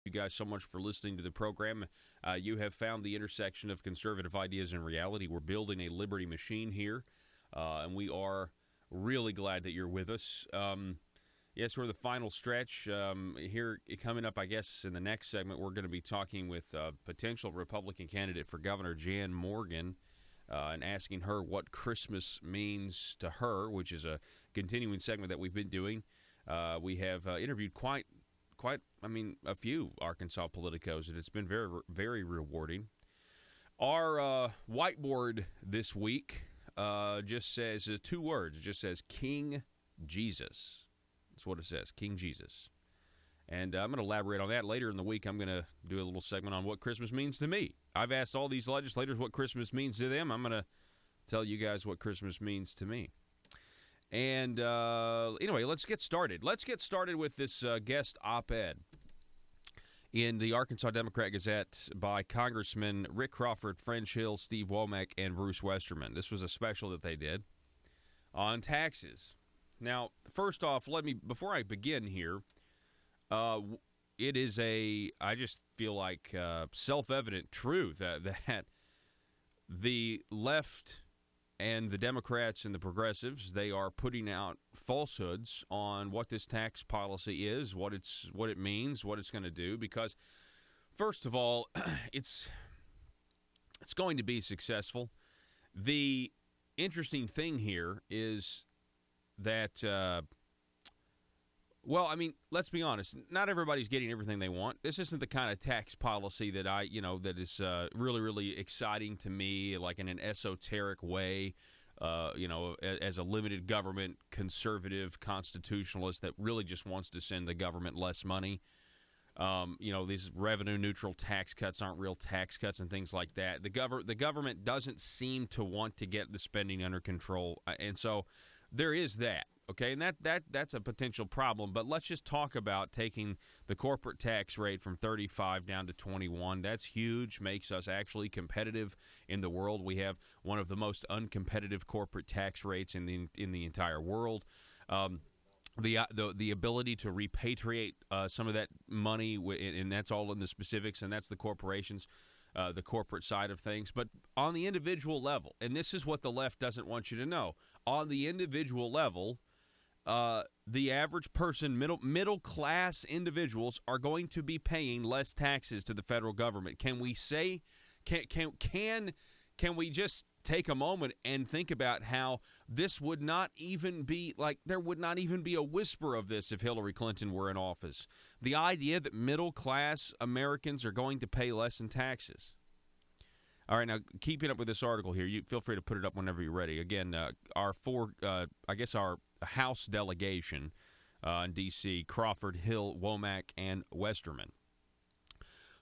you guys so much for listening to the program. You have found the intersection of conservative ideas and reality. We're building a liberty machine here, and we are really glad that you're with us. Yes, we're the final stretch. Here, coming up, I guess, in the next segment, we're going to be talking with potential Republican candidate for governor, Jan Morgan, and asking her what Christmas means to her, which is a continuing segment that we've been doing. We have interviewed quite, a few Arkansas politicos, and it's been very, very rewarding. Our whiteboard this week just says two words. It just says King Jesus. That's what it says, King Jesus. And I'm going to elaborate on that later in the week. I'm going to do a little segment on what Christmas means to me. I've asked all these legislators what Christmas means to them. I'm going to tell you guys what Christmas means to me. And anyway, let's get started. Let's get started with this guest op-ed in the Arkansas Democrat-Gazette by Congressman Rick Crawford, French Hill, Steve Womack, and Bruce Westerman. This was a special that they did on taxes. Now, first off, before I begin here, it is I just feel like self-evident truth that the left and the Democrats and the progressives, they are putting out falsehoods on what this tax policy is, what it means, what it's going to do, because first of all, it's going to be successful. The interesting thing here is that, let's be honest. Not everybody's getting everything they want. This isn't the kind of tax policy that that is really, really exciting to me, like in an esoteric way, as a limited government conservative constitutionalist that really just wants to send the government less money. These revenue-neutral tax cuts aren't real tax cuts and things like that. The government doesn't seem to want to get the spending under control, and so there is that, okay? And that's a potential problem, but let's just talk about taking the corporate tax rate from 35 down to 21. That's huge, makes us actually competitive in the world. We have one of the most uncompetitive corporate tax rates in the entire world. The ability to repatriate some of that money, and that's all in the specifics, and that's the corporations, the corporate side of things. But on the individual level, and this is what the left doesn't want you to know, on the individual level, the average person, middle class individuals are going to be paying less taxes to the federal government. Can we say, can we just take a moment and think about how this would not even be, like, there would not even be a whisper of this if Hillary Clinton were in office. The idea that middle class Americans are going to pay less in taxes. All right, now keeping up with this article here, you feel free to put it up whenever you're ready. Again, our House delegation in D.C., Crawford, Hill, Womack, and Westerman.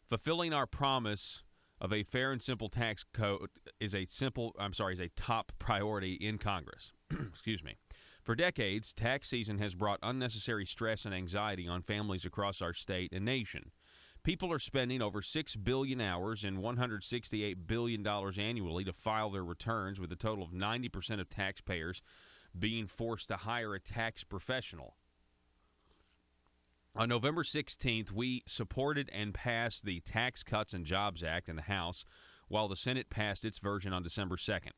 Fulfilling our promise of a fair and simple tax code is a top priority in Congress. Excuse me. For decades, tax season has brought unnecessary stress and anxiety on families across our state and nation. People are spending over 6 billion hours and $168 billion annually to file their returns, with a total of 90% of taxpayers being forced to hire a tax professional. On November 16th, we supported and passed the Tax Cuts and Jobs Act in the House, while the Senate passed its version on December 2nd.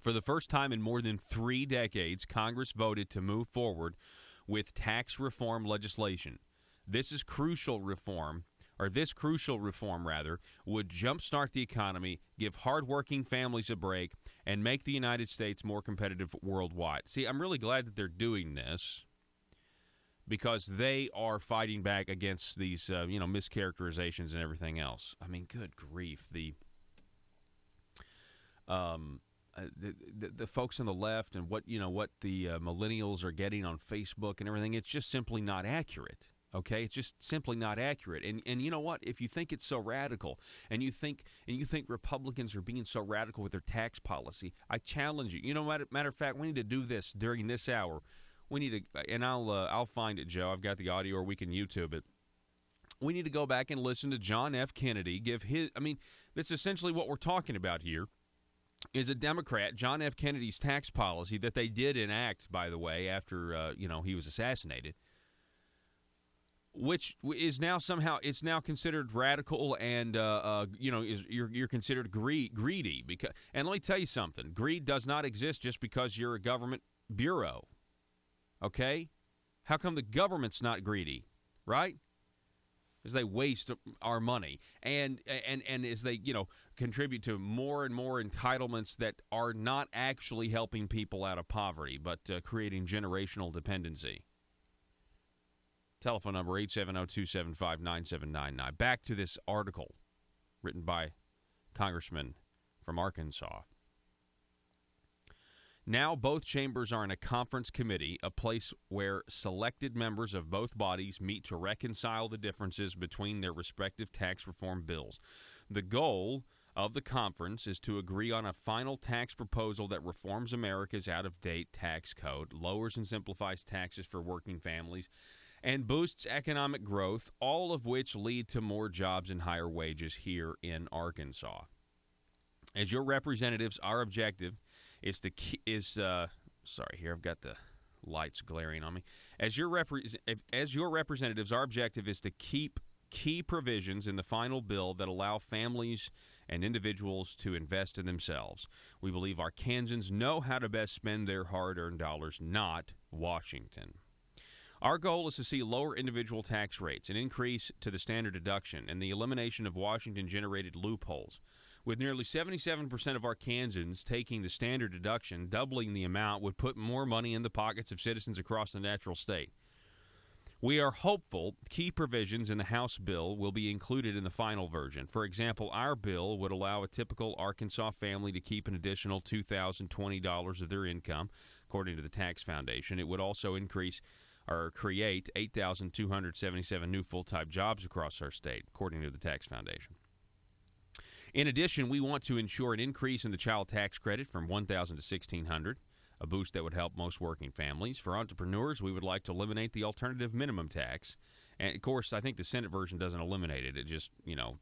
For the first time in more than 3 decades, Congress voted to move forward with tax reform legislation. This crucial reform would jumpstart the economy, give hardworking families a break, and make the United States more competitive worldwide. See, I'm really glad that they're doing this, because they are fighting back against these, mischaracterizations and everything else. I mean, good grief. The folks on the left and what the millennials are getting on Facebook and everything, it's just simply not accurate. Okay, it's just simply not accurate. And you know what? If you think it's so radical, and you think Republicans are being so radical with their tax policy, I challenge you. You know, matter of fact, we need to do this during this hour. We need to, and I'll find it, Joe. I've got the audio, or we can YouTube it. We need to go back and listen to John F. Kennedy give his. I mean, that's essentially what we're talking about here. Is a Democrat, John F. Kennedy's tax policy that they did enact, by the way, after he was assassinated. which is now somehow it's now considered radical and you're considered greedy because. And let me tell you something: greed does not exist just because you're a government bureau. Okay, how come the government's not greedy, right? As they waste our money and as they contribute to more and more entitlements that are not actually helping people out of poverty, but creating generational dependency. Telephone number 870-275-9799. Back to this article written by Congressman from Arkansas. Now both chambers are in a conference committee, a place where selected members of both bodies meet to reconcile the differences between their respective tax reform bills. The goal of the conference is to agree on a final tax proposal that reforms America's out-of-date tax code, lowers and simplifies taxes for working families, and boosts economic growth, all of which lead to more jobs and higher wages here in Arkansas. As your representatives, our objective is to sorry, here I've got the lights glaring on me. As your representatives, our objective is to keep key provisions in the final bill that allow families and individuals to invest in themselves. We believe Arkansans know how to best spend their hard-earned dollars, not Washington. Our goal is to see lower individual tax rates, an increase to the standard deduction, and the elimination of Washington-generated loopholes. With nearly 77% of Arkansans taking the standard deduction, doubling the amount would put more money in the pockets of citizens across the natural state. We are hopeful key provisions in the House bill will be included in the final version. For example, our bill would allow a typical Arkansas family to keep an additional $2,020 of their income, according to the Tax Foundation. It would also create 8,277 new full-time jobs across our state, according to the Tax Foundation. In addition, we want to ensure an increase in the child tax credit from $1,000 to $1,600, a boost that would help most working families. For entrepreneurs, we would like to eliminate the alternative minimum tax. And, of course, I think the Senate version doesn't eliminate it. It just,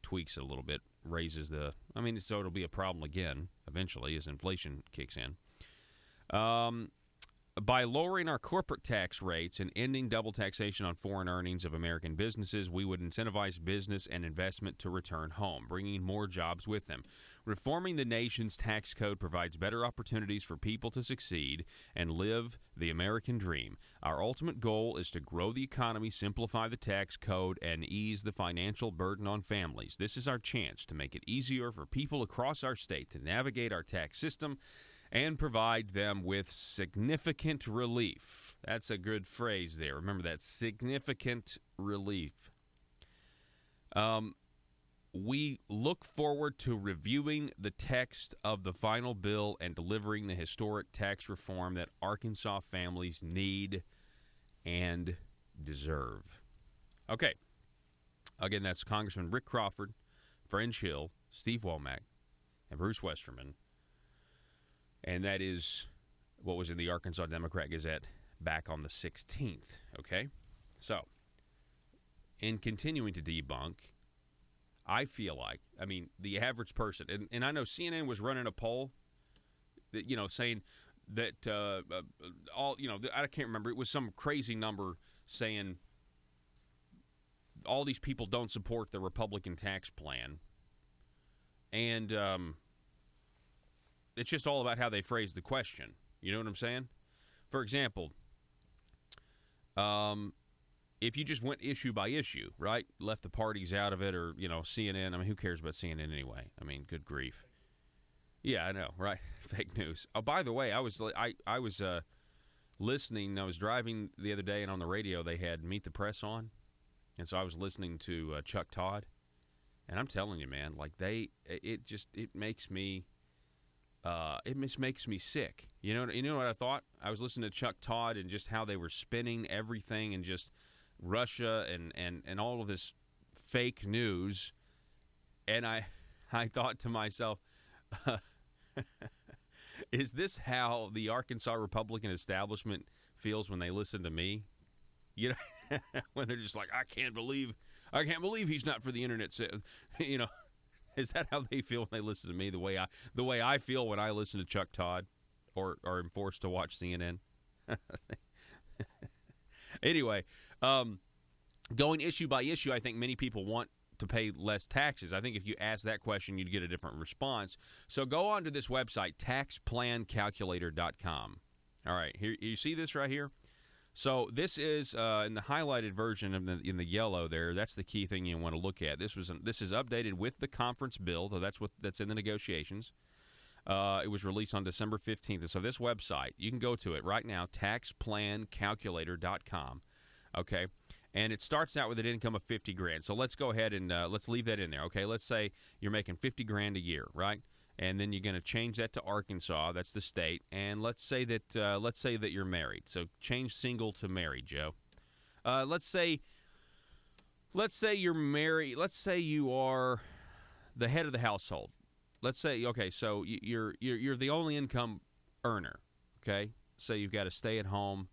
tweaks it a little bit, raises so it'll be a problem again eventually as inflation kicks in. By lowering our corporate tax rates and ending double taxation on foreign earnings of American businesses, we would incentivize business and investment to return home, bringing more jobs with them. Reforming the nation's tax code provides better opportunities for people to succeed and live the American dream. Our ultimate goal is to grow the economy, simplify the tax code, and ease the financial burden on families. This is our chance to make it easier for people across our state to navigate our tax system and provide them with significant relief. That's a good phrase there. Remember that, significant relief. We look forward to reviewing the text of the final bill and delivering the historic tax reform that Arkansas families need and deserve. Okay. Again, that's Congressman Rick Crawford, French Hill, Steve Womack, and Bruce Westerman. And that is what was in the Arkansas Democrat Gazette back on the 16th, okay? So, in continuing to debunk, I feel like, the average person, and I know CNN was running a poll, that, saying that I can't remember, it was some crazy number saying all these people don't support the Republican tax plan. And, it's just all about how they phrase the question. You know what I'm saying? For example, if you just went issue by issue, right? Left the parties out of it, or, CNN. Who cares about CNN anyway? Good grief. Yeah, I know, right? Fake news. Oh, by the way, I was listening. I was driving the other day, and on the radio they had Meet the Press on, and so I was listening to Chuck Todd, and I'm telling you, man, it makes me. It just makes me sick. You know what I thought? I was listening to Chuck Todd and just how they were spinning everything and just Russia and all of this fake news. And I thought to myself, is this how the Arkansas Republican establishment feels when they listen to me? When they're just like, I can't believe he's not for the internet. Is that how they feel when they listen to me? The way I feel when I listen to Chuck Todd, or am forced to watch CNN. Anyway, Going issue by issue, I think many people want to pay less taxes. I think if you ask that question, you'd get a different response. So go on to this website, taxplancalculator.com. All right, here you see this right here? So this is in the highlighted version of in the yellow there. That's the key thing you want to look at. This is updated with the conference bill, though that's in the negotiations. It was released on December 15th. So this website, you can go to it right now, taxplancalculator.com. Okay, and it starts out with an income of $50,000. So let's go ahead and let's leave that in there. Okay, let's say you're making $50,000 a year, right? And then you're going to change that to Arkansas. That's the state. And let's say that you're married. So change single to married, Joe. Let's say you're married. Let's say you are the head of the household. Let's say, okay, so you're the only income earner. Okay, so you've got to stay at home.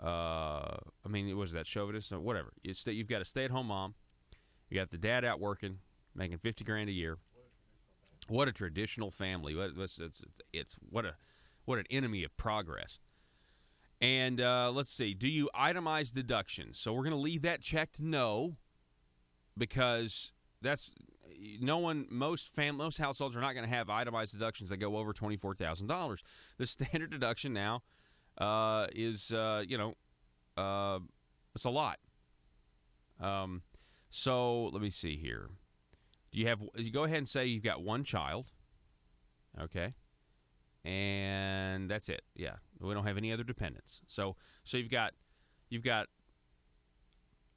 Was that chauvinist or whatever? You've got a stay-at-home mom. You got the dad out working, making $50,000 a year. What a traditional family! It's what an enemy of progress. And let's see. Do you itemize deductions? So we're going to leave that checked no, because that's no one. Most households are not going to have itemized deductions that go over $24,000. The standard deduction now is it's a lot. So let me see here. You go ahead and say you've got one child, okay, and that's it. Yeah, we don't have any other dependents. So you're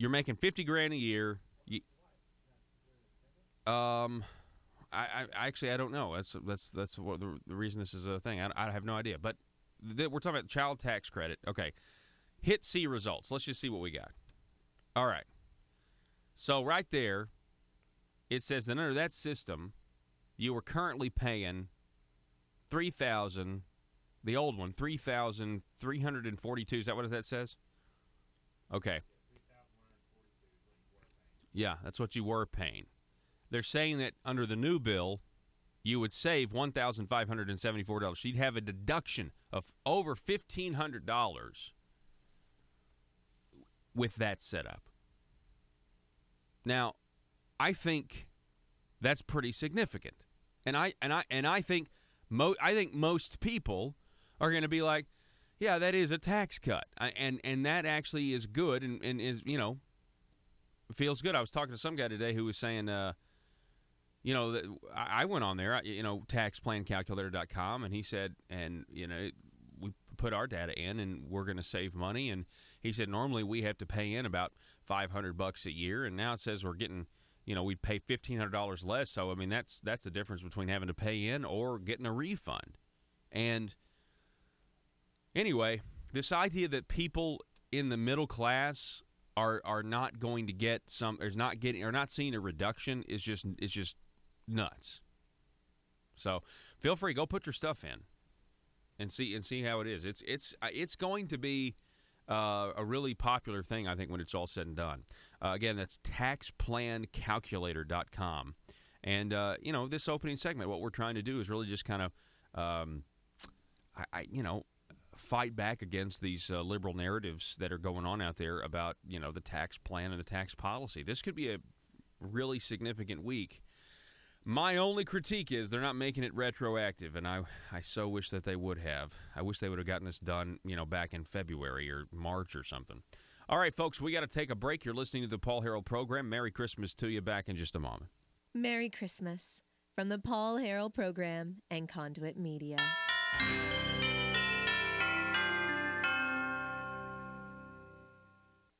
making $50,000 a year. I don't know. That's what the reason this is a thing. I have no idea. But we're talking about child tax credit. Okay, hit see results. Let's just see what we got. All right. So right there, it says that under that system, you were currently paying $3,000, the old one, $3,342. Is that what that says? Okay. Yeah, that's what you were paying. They're saying that under the new bill, you would save $1,574. So you'd have a deduction of over $1,500 with that setup. Now, I think that's pretty significant, and I think most people are going to be like, yeah, that is a tax cut, and that actually is good and is feels good. I was talking to some guy today who was saying, that I went on there, taxplancalculator.com, and he said, we put our data in and we're going to save money, and he said normally we have to pay in about $500 a year, and now it says we're getting. We'd pay $1,500 less. So, that's the difference between having to pay in or getting a refund. And anyway, this idea that people in the middle class are not going to get are not seeing a reduction is just nuts. So, feel free, go put your stuff in and see how it is. It's going to be a really popular thing, I think, when it's all said and done. Again, that's taxplancalculator.com. And, this opening segment, what we're trying to do is really just kind of, fight back against these liberal narratives that are going on out there about, the tax plan and the tax policy. This could be a really significant week. My only critique is they're not making it retroactive, and I so wish that they would have. I wish they would have gotten this done, back in February or March or something. All right, folks, we got to take a break. You're listening to the Paul Harrell Program. Merry Christmas to you. Back in just a moment. Merry Christmas from the Paul Harrell Program and Conduit Media.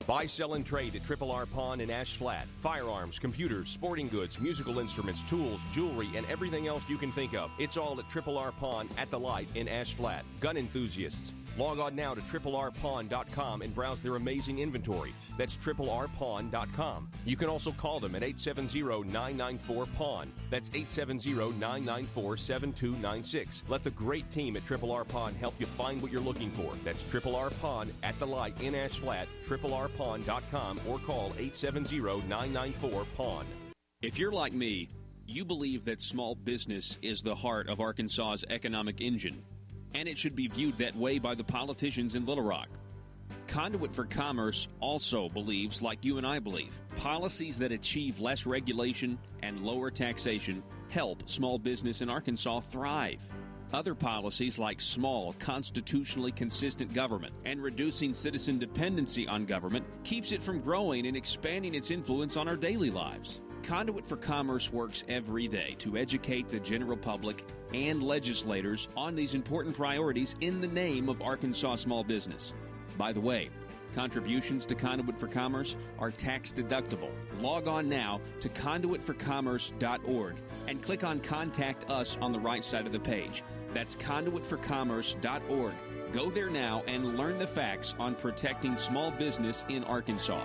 Buy, sell, and trade at Triple R Pawn in Ash Flat. Firearms, computers, sporting goods, musical instruments, tools, jewelry, and everything else you can think of. It's all at Triple R Pawn at the Light in Ash Flat. Gun enthusiasts, log on now to triple-rpawn.com and browse their amazing inventory. That's triple-rpawn.com. You can also call them at 870-994-PAWN. That's 870-994-7296. Let the great team at Triple R Pawn help you find what you're looking for. That's Triple R Pawn at the Light in Ash Flat, triple-rpawn.com, or call 870-994-PAWN. If you're like me, you believe that small business is the heart of Arkansas's economic engine, and it should be viewed that way by the politicians in Little Rock. Conduit for Commerce also believes, like you and I believe, policies that achieve less regulation and lower taxation help small business in Arkansas thrive. Other policies like small, constitutionally consistent government and reducing citizen dependency on government keeps it from growing and expanding its influence on our daily lives. Conduit for Commerce works every day to educate the general public and legislators on these important priorities in the name of Arkansas small business. By the way, contributions to Conduit for Commerce are tax deductible. Log on now to conduitforcommerce.org and click on Contact Us on the right side of the page. That's conduitforcommerce.org. Go there now and learn the facts on protecting small business in Arkansas.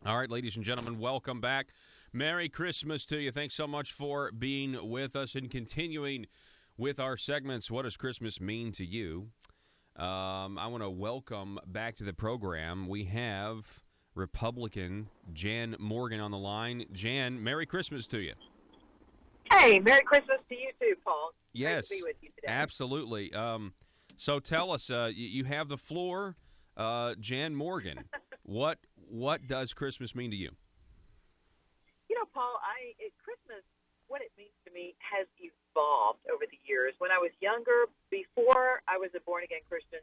All right, ladies and gentlemen, welcome back. Merry Christmas to you. Thanks so much for being with us and continuing with our segments. What does Christmas mean to you? I want to welcome back to the program. We have Republican Jan Morgan on the line. Jan, Merry Christmas to you. Hey, Merry Christmas to you too, Paul. Yes, Great to be with you today. absolutely. So tell us, you have the floor, Jan Morgan. What does Christmas mean to you? You know, Paul, Christmas, what it means to me has evolved over the years. When I was younger, before I was a born-again Christian,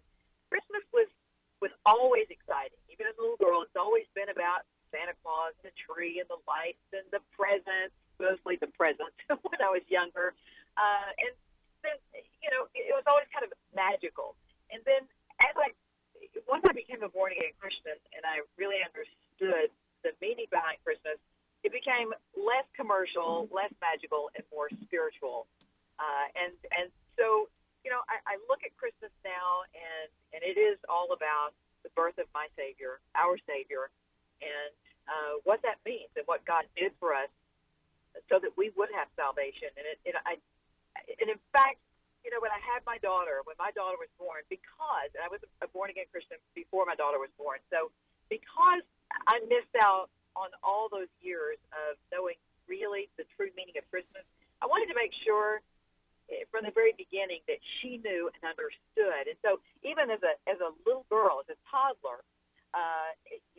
Christmas was always exciting. Even as a little girl, it's always been about Santa Claus and the tree and the lights and the presents, mostly the presents when I was younger. And then, you know, it was always kind of magical. And then once I became a born-again Christian and I really understood the meaning behind Christmas, it became less commercial, less magical, and more spiritual. And so, you know, I look at Christmas now, and it is all about the birth of my Savior, our Savior, and what that means and what God did for us so that we would have salvation. And in fact, you know, when my daughter was born, because I was a born-again Christian before my daughter was born, so because I missed out on all those years of knowing really the true meaning of Christmas, I wanted to make sure from the very beginning that she knew and understood. And so even as a little girl, as a toddler,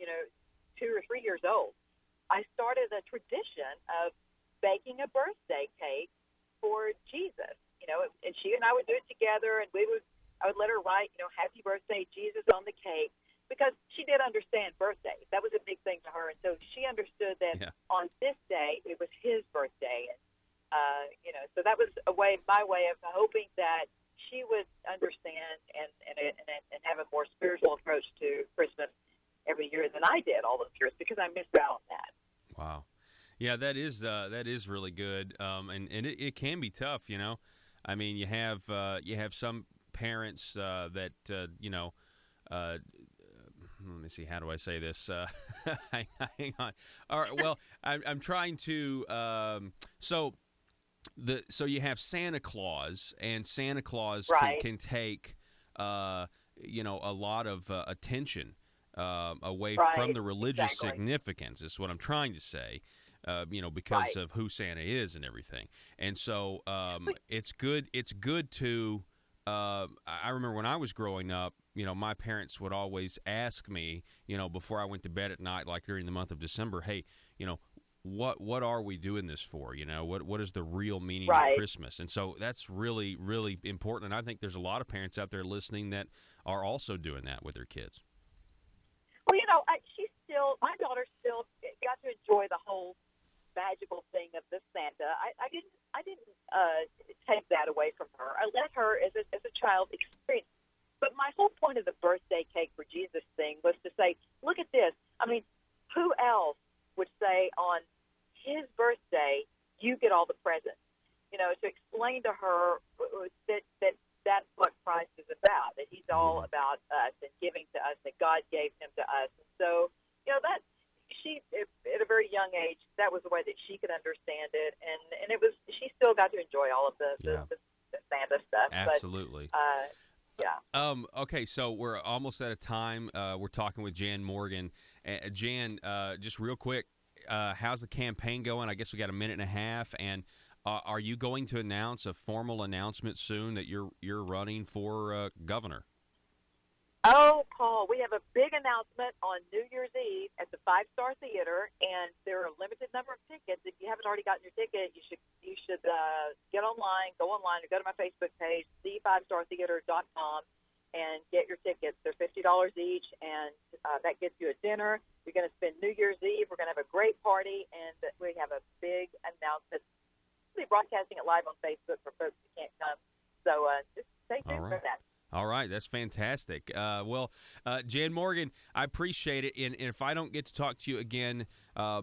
you know, 2 or 3 years old, I started a tradition of baking a birthday cake for Jesus. You know, and she and I would do it together, and I would let her write, you know, "Happy Birthday, Jesus" on the cake, because she did understand birthdays. That was a big thing to her, and so she understood that on this day it was his birthday, and you know, so that was my way of hoping that she would understand and have a more spiritual approach to Christmas every year than I did all those years, because I missed out on that. Wow, yeah, that is really good, and it can be tough, you know. I mean, you have some parents that you know. Let me see. How do I say this? Hang on. All right. Well, I'm trying to. So you have Santa Claus, and Santa Claus can take you know, a lot of attention away from the religious significance. Is what I'm trying to say. You know, because of who Santa is and everything. And so it's good to I remember when I was growing up, my parents would always ask me, before I went to bed at night, like during the month of December, hey, what are we doing this for? What is the real meaning of Christmas? And so that's really, really important. And I think there's a lot of parents out there listening that are also doing that with their kids. Well, my daughter still got to enjoy the whole magical thing of the Santa. I didn't take that away from her. I let her, as a child, experience. But my whole point of the birthday cake for Jesus thing was to say, look at this. I mean, who else would say on his birthday, you get all the presents? To explain to her that that's what Christ is about, that he's all about us and giving to us, that God gave him to us. And so, that she, at a very young age, that was the way that she could understand it. And it was, she still got to enjoy all of the Santa stuff. Absolutely. But, yeah. Okay, so we're almost out of time. We're talking with Jan Morgan. Jan, just real quick, how's the campaign going? I guess we got a minute and a half. And are you going to announce a formal announcement soon that you're running for governor? Oh, Paul, we have a big announcement on New Year's Eve at the 5-Star Theater, and there are a limited number of tickets. If you haven't already gotten your ticket, you should go online, or go to my Facebook page, the5startheater.com, and get your tickets. They're $50 each, and that gets you a dinner. You're going to spend New Year's Eve. We're going to have a great party, and we have a big announcement. We'll be broadcasting it live on Facebook for folks who can't come. So just stay tuned for that. All right, that's fantastic. Jan Morgan, I appreciate it. And if I don't get to talk to you again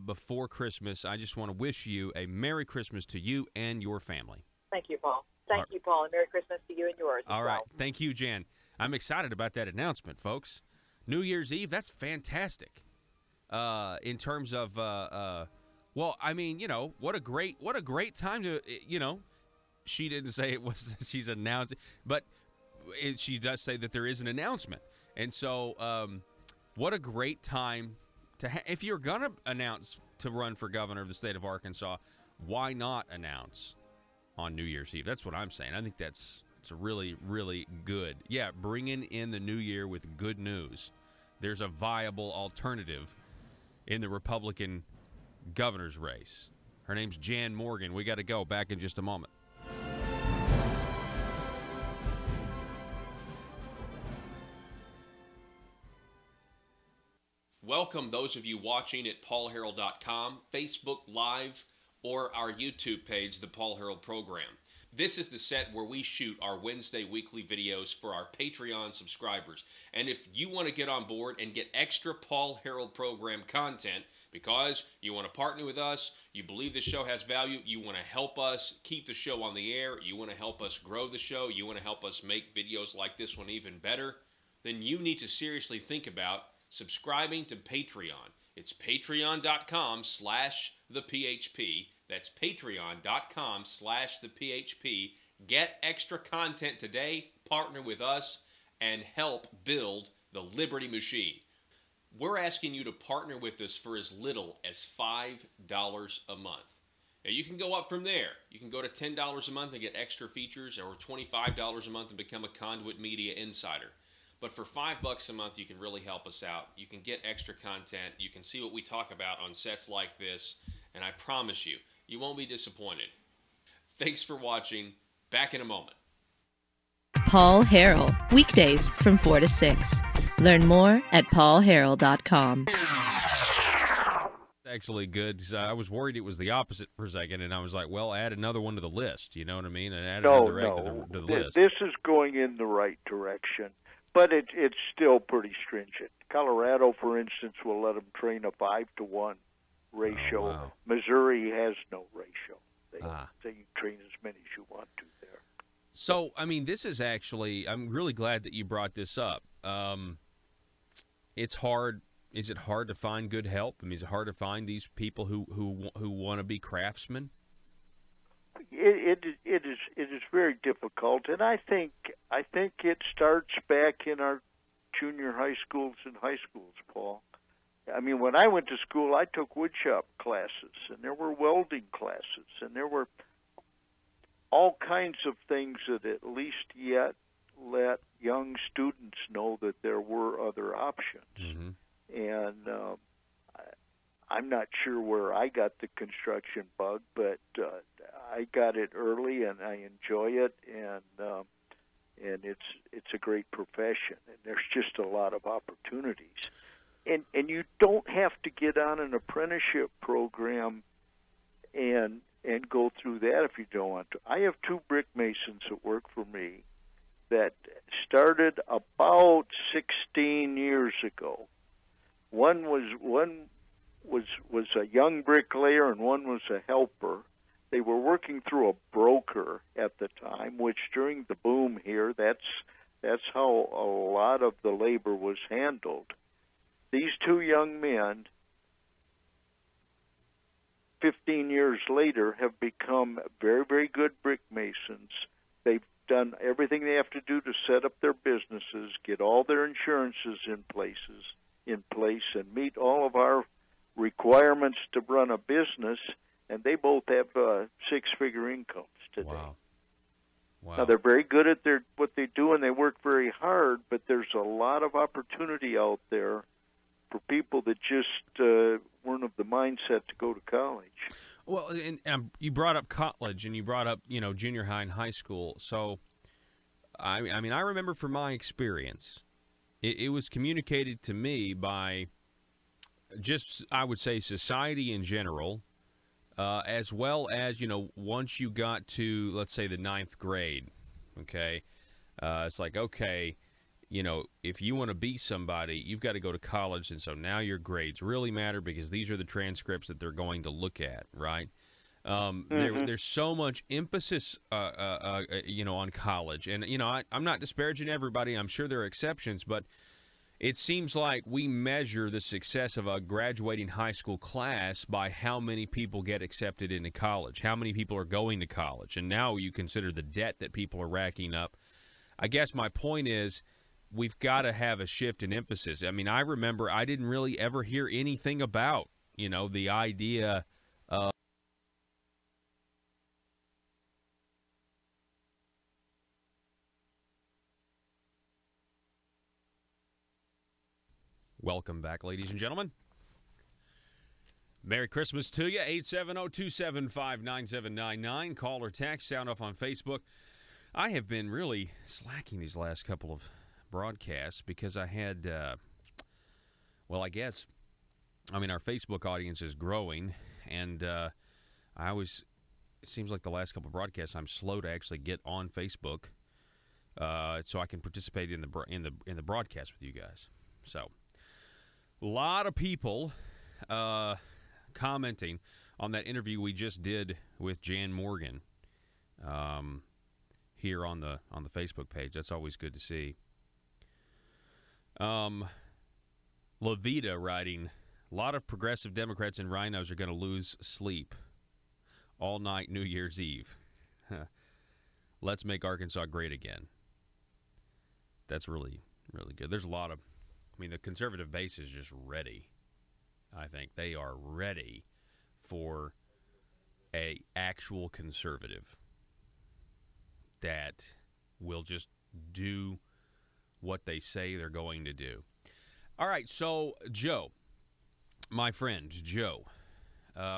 before Christmas, I just want to wish you a Merry Christmas to you and your family. Thank you, Paul. Thank you, Paul, and Merry Christmas to you and yours. All right. Thank you, Jan. I'm excited about that announcement, folks. New Year's Eve, that's fantastic. In terms of, what a great time to, she didn't say it was, she's announcing, but she does say that there is an announcement. And so what a great time to if you're going to announce to run for governor of the state of Arkansas, why not announce on New Year's Eve? That's what I'm saying. I think it's really, really good. Yeah, bringing in the new year with good news. There's a viable alternative in the Republican governor's race. Her name's Jan Morgan. We got to go. Back in just a moment. Welcome those of you watching at paulharrell.com, Facebook Live, or our YouTube page, The Paul Harrell Program. This is the set where we shoot our Wednesday weekly videos for our Patreon subscribers. And if you want to get on board and get extra Paul Harrell Program content because you want to partner with us, you believe the show has value, you want to help us keep the show on the air, you want to help us grow the show, you want to help us make videos like this one even better, then you need to seriously think about subscribing to Patreon. It's patreon.com/thephp. That's patreon.com/thephp. Get extra content today, partner with us, and help build the Liberty Machine. We're asking you to partner with us for as little as $5 a month. Now, you can go up from there. You can go to $10 a month and get extra features, or $25 a month and become a Conduit Media Insider. But for $5 a month, you can really help us out. You can get extra content. You can see what we talk about on sets like this. And I promise you, you won't be disappointed. Thanks for watching. Back in a moment. Paul Harrell, weekdays from 4 to 6. Learn more at paulharrell.com. Actually good. I was worried it was the opposite for a second, and I was like, well, add another one to the list. You know what I mean? And add another egg to the list. This is going in the right direction. But it's still pretty stringent. Colorado, for instance, will let them train a 5-to-1 ratio. Oh, wow. Missouri has no ratio. They say you train as many as you want to there. So, I mean, this is actually, I'm really glad that you brought this up. It's hard. Is it hard to find good help? I mean, is it hard to find these people who want to be craftsmen? It is very difficult, and I think it starts back in our junior high schools and high schools, Paul. I mean, when I went to school, I took woodshop classes, and there were welding classes, and there were all kinds of things that at least yet let young students know that there were other options. Mm-hmm. And I'm not sure where I got the construction bug, but I got it early, and I enjoy it, and it's a great profession, and there's just a lot of opportunities. And you don't have to get on an apprenticeship program and go through that if you don't want to. I have two brick masons that work for me that started about 16 years ago. One was a young bricklayer, and one was a helper. They were working through a broker at the time, which during the boom here, that's how a lot of the labor was handled. These two young men, 15 years later, have become very, very good brick masons. They've done everything they have to do to set up their businesses, get all their insurances in place, and meet all of our requirements to run a business, and they both have six-figure incomes today. Wow. Wow. Now, they're very good at what they do, and they work very hard, but there's a lot of opportunity out there for people that just weren't of the mindset to go to college. Well, and you brought up college, and you brought up, junior high and high school. So, I mean, I remember from my experience, it was communicated to me by just, I would say, society in general, as well as, once you got to, let's say, the 9th grade, okay, it's like, okay, if you want to be somebody, you've got to go to college, and so now your grades really matter because these are the transcripts that they're going to look at, right? There's so much emphasis, on college, and I'm not disparaging everybody. I'm sure there are exceptions, but it seems like we measure the success of a graduating high school class by how many people get accepted into college, how many people are going to college, and now you consider the debt that people are racking up. I guess my point is, we've got to have a shift in emphasis. I mean, I remember I didn't really ever hear anything about, the idea of Welcome back, ladies and gentlemen. Merry Christmas to you. 870-275-9799. Call or text. Sound off on Facebook. I have been really slacking these last couple of broadcasts because I had, our Facebook audience is growing, and it seems like the last couple of broadcasts I'm slow to actually get on Facebook, so I can participate in the broadcast with you guys. So, a lot of people commenting on that interview we just did with Jan Morgan here on the Facebook page. That's always good to see. Levita writing, a lot of progressive Democrats and rhinos are going to lose sleep all night New Year's Eve. Let's make Arkansas great again. That's really, really good. There's a lot of, the conservative base is just ready. I think they are ready for a actual conservative that will just do what they say they're going to do. All right, so Joe, my friend Joe,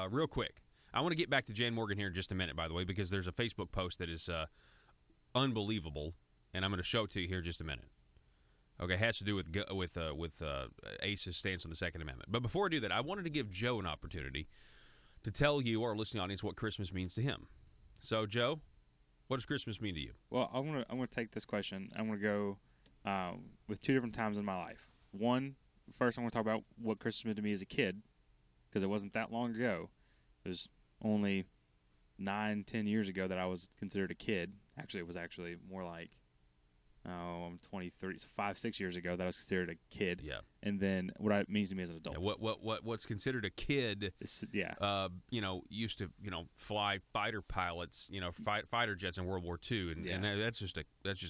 real quick, I want to get back to Jan Morgan here in just a minute, by the way, because there's a Facebook post that is unbelievable, and I'm going to show it to you here in just a minute. Okay, it has to do with ACE's stance on the Second Amendment. But before I do that, I wanted to give Joe an opportunity to tell you, our listening audience, what Christmas means to him. So, Joe, what does Christmas mean to you? Well, I'm gonna take this question. I'm gonna go with two different times in my life. First, I'm gonna talk about what Christmas meant to me as a kid, because it wasn't that long ago. It was only 9-10 years ago that I was considered a kid. Actually, it was more like I'm 23, so 5-6 years ago that I was considered a kid. Yeah. And then what it means to me as an adult. Yeah, what's considered a kid? Used to fly fighter pilots, fighter jets in World War II, and that's just a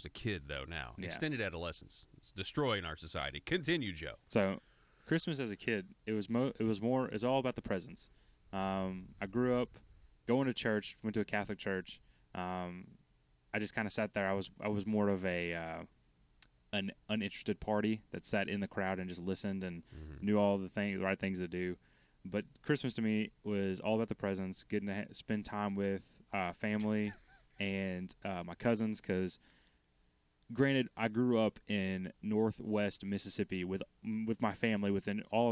kid though now. Yeah. Extended adolescence. It's destroying our society. Continue, Joe. So, Christmas as a kid, it's all about the presents. I grew up going to church, went to a Catholic church. I just kind of sat there. I was more of an uninterested party that sat in the crowd and just listened and knew all the right things to do. But Christmas to me was all about the presents, getting to spend time with family and my cousins. Because, granted, I grew up in Northwest Mississippi with my family with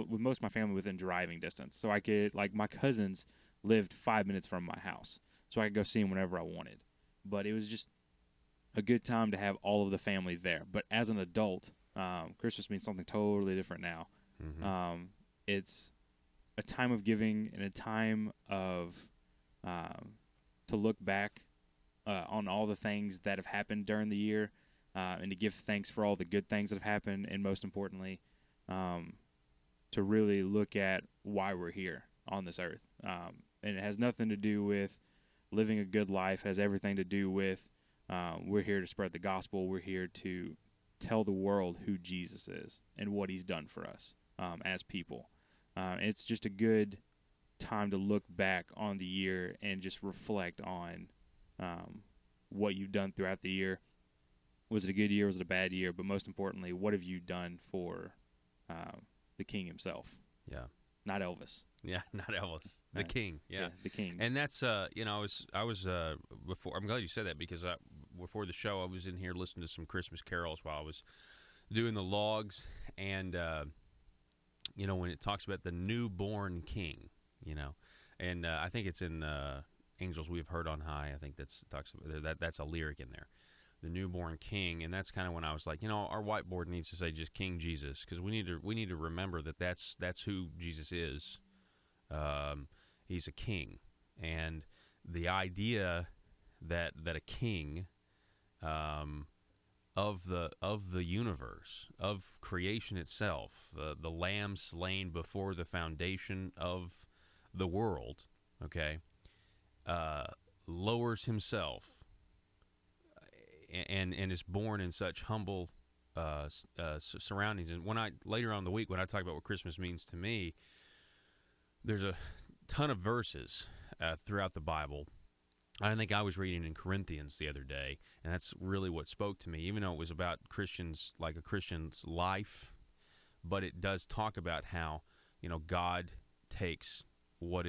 most of my family within driving distance. So I could my cousins lived 5 minutes from my house, so I could go see them whenever I wanted. But it was just a good time to have all of the family there. But as an adult, Christmas means something totally different now. It's a time of giving and a time of to look back on all the things that have happened during the year and to give thanks for all the good things that have happened, and most importantly, to really look at why we're here on this earth. And it has nothing to do with living a good life. It has everything to do with we're here to spread the gospel. We're here to tell the world who Jesus is and what he's done for us as people. It's just a good time to look back on the year and just reflect on what you've done throughout the year. Was it a good year? Was it a bad year? But most importantly, what have you done for the King himself? Yeah. Not Elvis. Yeah, not Elvis. The King. Yeah, the King. And that's I was before. I'm glad you said that, because before the show I was in here listening to some Christmas carols while I was doing the logs, and when it talks about the newborn King, and I think it's in Angels We've Heard on High. I think that's a lyric in there. The newborn King, and that's kind of when I was like, our whiteboard needs to say just King Jesus, because we need to remember that's who Jesus is. He's a king, and the idea that a king of the universe, of creation itself, the lamb slain before the foundation of the world, lowers himself and is born in such humble surroundings. And later on in the week, when I talk about what Christmas means to me, there's a ton of verses throughout the Bible. I think I was reading in Corinthians the other day, and that's really what spoke to me, even though it was about Christians, like a Christian's life. But it does talk about how, God takes what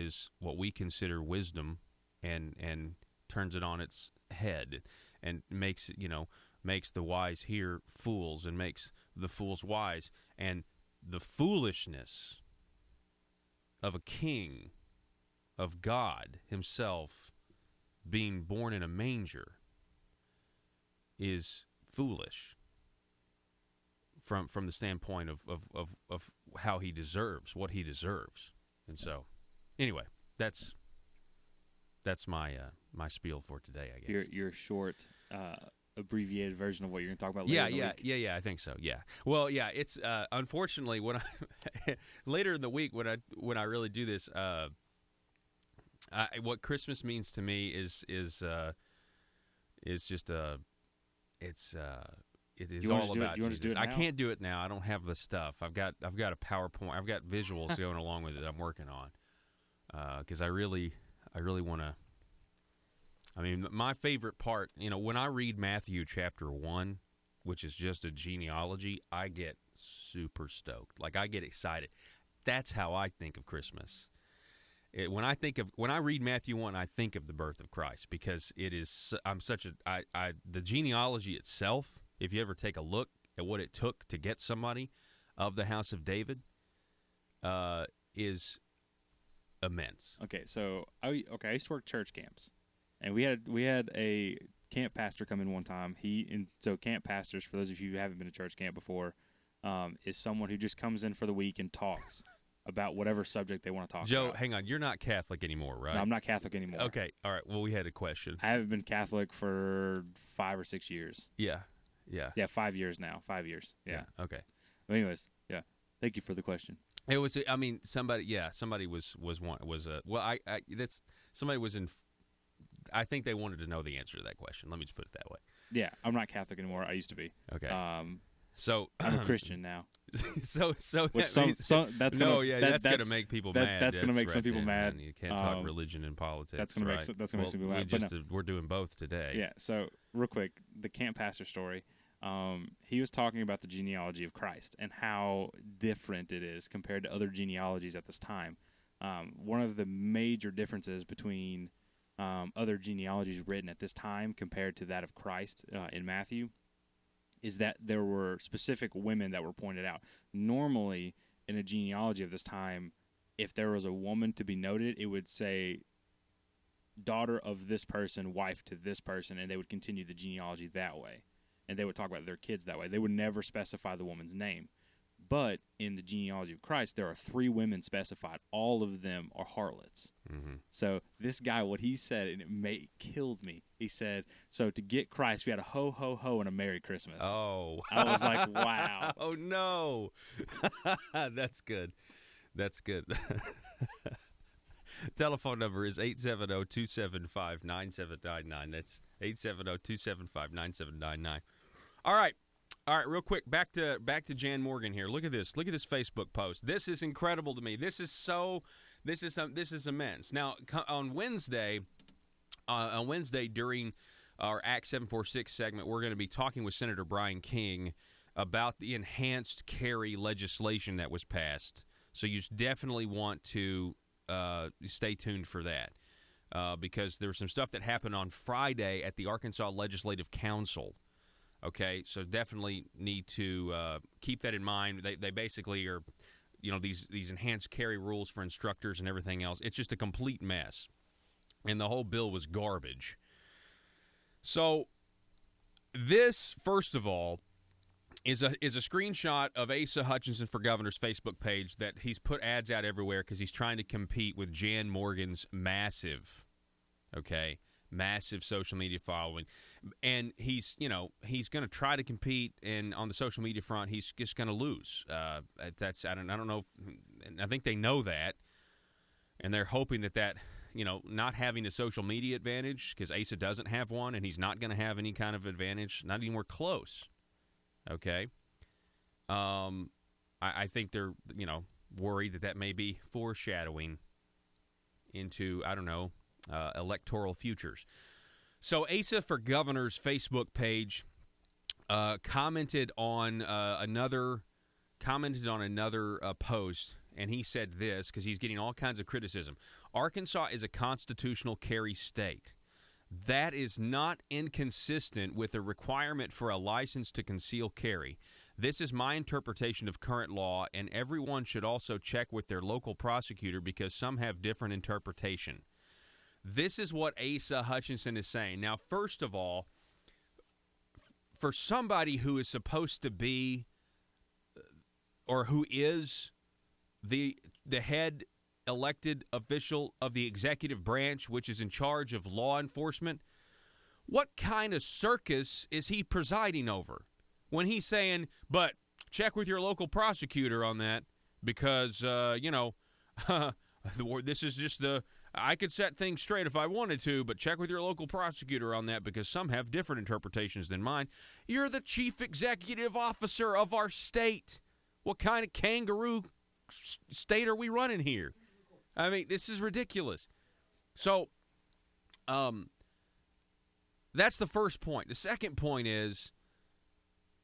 we consider wisdom and turns it on its head, and makes the wise hear fools, and makes the fools wise. And the foolishness of a king, of God himself, being born in a manger is foolish from the standpoint of how he deserves, what he deserves. And so, anyway, that's my my spiel for today, I guess. Your short abbreviated version of what you're going to talk about later in the week. Yeah, I think so. Yeah. Well, yeah, it's unfortunately when I later in the week when I really do this, what Christmas means to me is just it is all about Jesus. I can't do it now. I don't have the stuff. I've got a PowerPoint. I've got visuals going along with it. I'm working on because I really want to. I mean, my favorite part, when I read Matthew chapter 1, which is just a genealogy, I get super stoked. Like, I get excited. That's how I think of Christmas. When I read Matthew 1, I think of the birth of Christ, because it is, the genealogy itself, if you ever take a look at what it took to get somebody of the house of David, is immense. Okay, so I used to work church camps, and we had a camp pastor come in one time. So camp pastors, for those of you who haven't been to church camp before, is someone who just comes in for the week and talks about whatever subject they want to talk about. Joe, hang on. You're not Catholic anymore, right? No, I'm not Catholic anymore. Okay. All right. Well, we had a question. I haven't been Catholic for 5 or 6 years. Yeah. Yeah, 5 years now. 5 years. Yeah. Okay. But anyways, yeah. Thank you for the question. It was. I mean, somebody was in. I think they wanted to know the answer to that question. Let me just put it that way. Yeah, I'm not Catholic anymore. I used to be. Okay. So I'm a Christian now. so Which that means, that's no, gonna, yeah, that's going to make people mad. That's going to make some right, people mad. Man. You can't talk religion and politics. That's going right? to make some people mad. We're doing both today. Yeah. So real quick, the camp pastor story. He was talking about the genealogy of Christ and how different it is compared to other genealogies at this time. One of the major differences between other genealogies written at this time compared to that of Christ in Matthew is that there were specific women that were pointed out. Normally, in a genealogy of this time, if there was a woman to be noted, it would say daughter of this person, wife to this person, and they would continue the genealogy that way. And they would talk about their kids that way. They would never specify the woman's name. But in the genealogy of Christ, there are 3 women specified. All of them are harlots. Mm-hmm. So this guy, what he said, and it killed me. He said, so to get Christ, we had a ho, ho, ho, and a Merry Christmas. Oh. I was like, wow. Oh, no. That's good. That's good. Telephone number is 870-275-9799. That's 870-275-9799. All right, real quick, back to Jan Morgan here. Look at this. Look at this Facebook post. This is incredible to me. This is immense. Now, on Wednesday during our Act 746 segment, we're going to be talking with Senator Brian King about the enhanced carry legislation that was passed. So you definitely want to stay tuned for that because there's some stuff that happened on Friday at the Arkansas Legislative Council. Okay, so definitely need to keep that in mind. They basically are, these enhanced carry rules for instructors and everything else. It's just a complete mess, and the whole bill was garbage. So this, first of all, is a screenshot of Asa Hutchinson for Governor's Facebook page that he's put ads out everywhere because he's trying to compete with Jan Morgan's massive social media following. And he's going to try to compete, and on the social media front, he's just going to lose. I don't know I think they know that, and they're hoping that not having a social media advantage, because Asa doesn't have one, and he's not going to have any kind of advantage, not anywhere close. Okay. I think they're, worried that may be foreshadowing into, electoral futures. So Asa for Governor's Facebook page commented on another post, and he said this because he's getting all kinds of criticism. Arkansas is a constitutional carry state. That is not inconsistent with a requirement for a license to conceal carry. This is my interpretation of current law, and everyone should also check with their local prosecutor because some have different interpretation. This is what Asa Hutchinson is saying. Now, first of all, for somebody who is supposed to be or who is the head elected official of the executive branch, which is in charge of law enforcement, what kind of circus is he presiding over when he's saying, but check with your local prosecutor on that because, this is just I could set things straight if I wanted to, but check with your local prosecutor on that because some have different interpretations than mine. You're the chief executive officer of our state. What kind of kangaroo state are we running here? I mean, this is ridiculous. So, that's the first point. The second point is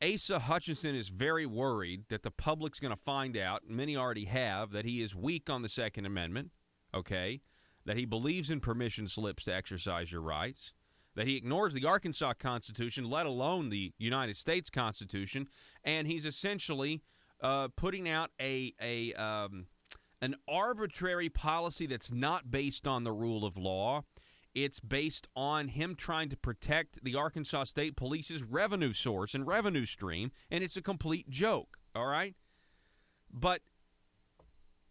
Asa Hutchinson is very worried that the public's going to find out, many already have, that he is weak on the Second Amendment, okay, that he believes in permission slips to exercise your rights, that he ignores the Arkansas Constitution, let alone the United States Constitution, and he's essentially putting out an arbitrary policy that's not based on the rule of law. It's based on him trying to protect the Arkansas State Police's revenue source and revenue stream, and it's a complete joke, all right? But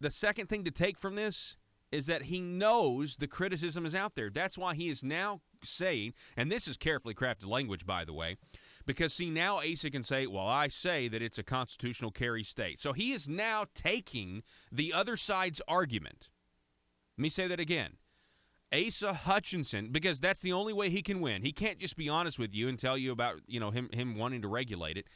the second thing to take from this is that he knows the criticism is out there. That's why he is now saying, and this is carefully crafted language, by the way, because, see, now Asa can say, well, I say that it's a constitutional carry state. So he is now taking the other side's argument. Let me say that again. Asa Hutchinson, because that's the only way he can win. He can't just be honest with you and tell you about, him wanting to regulate it.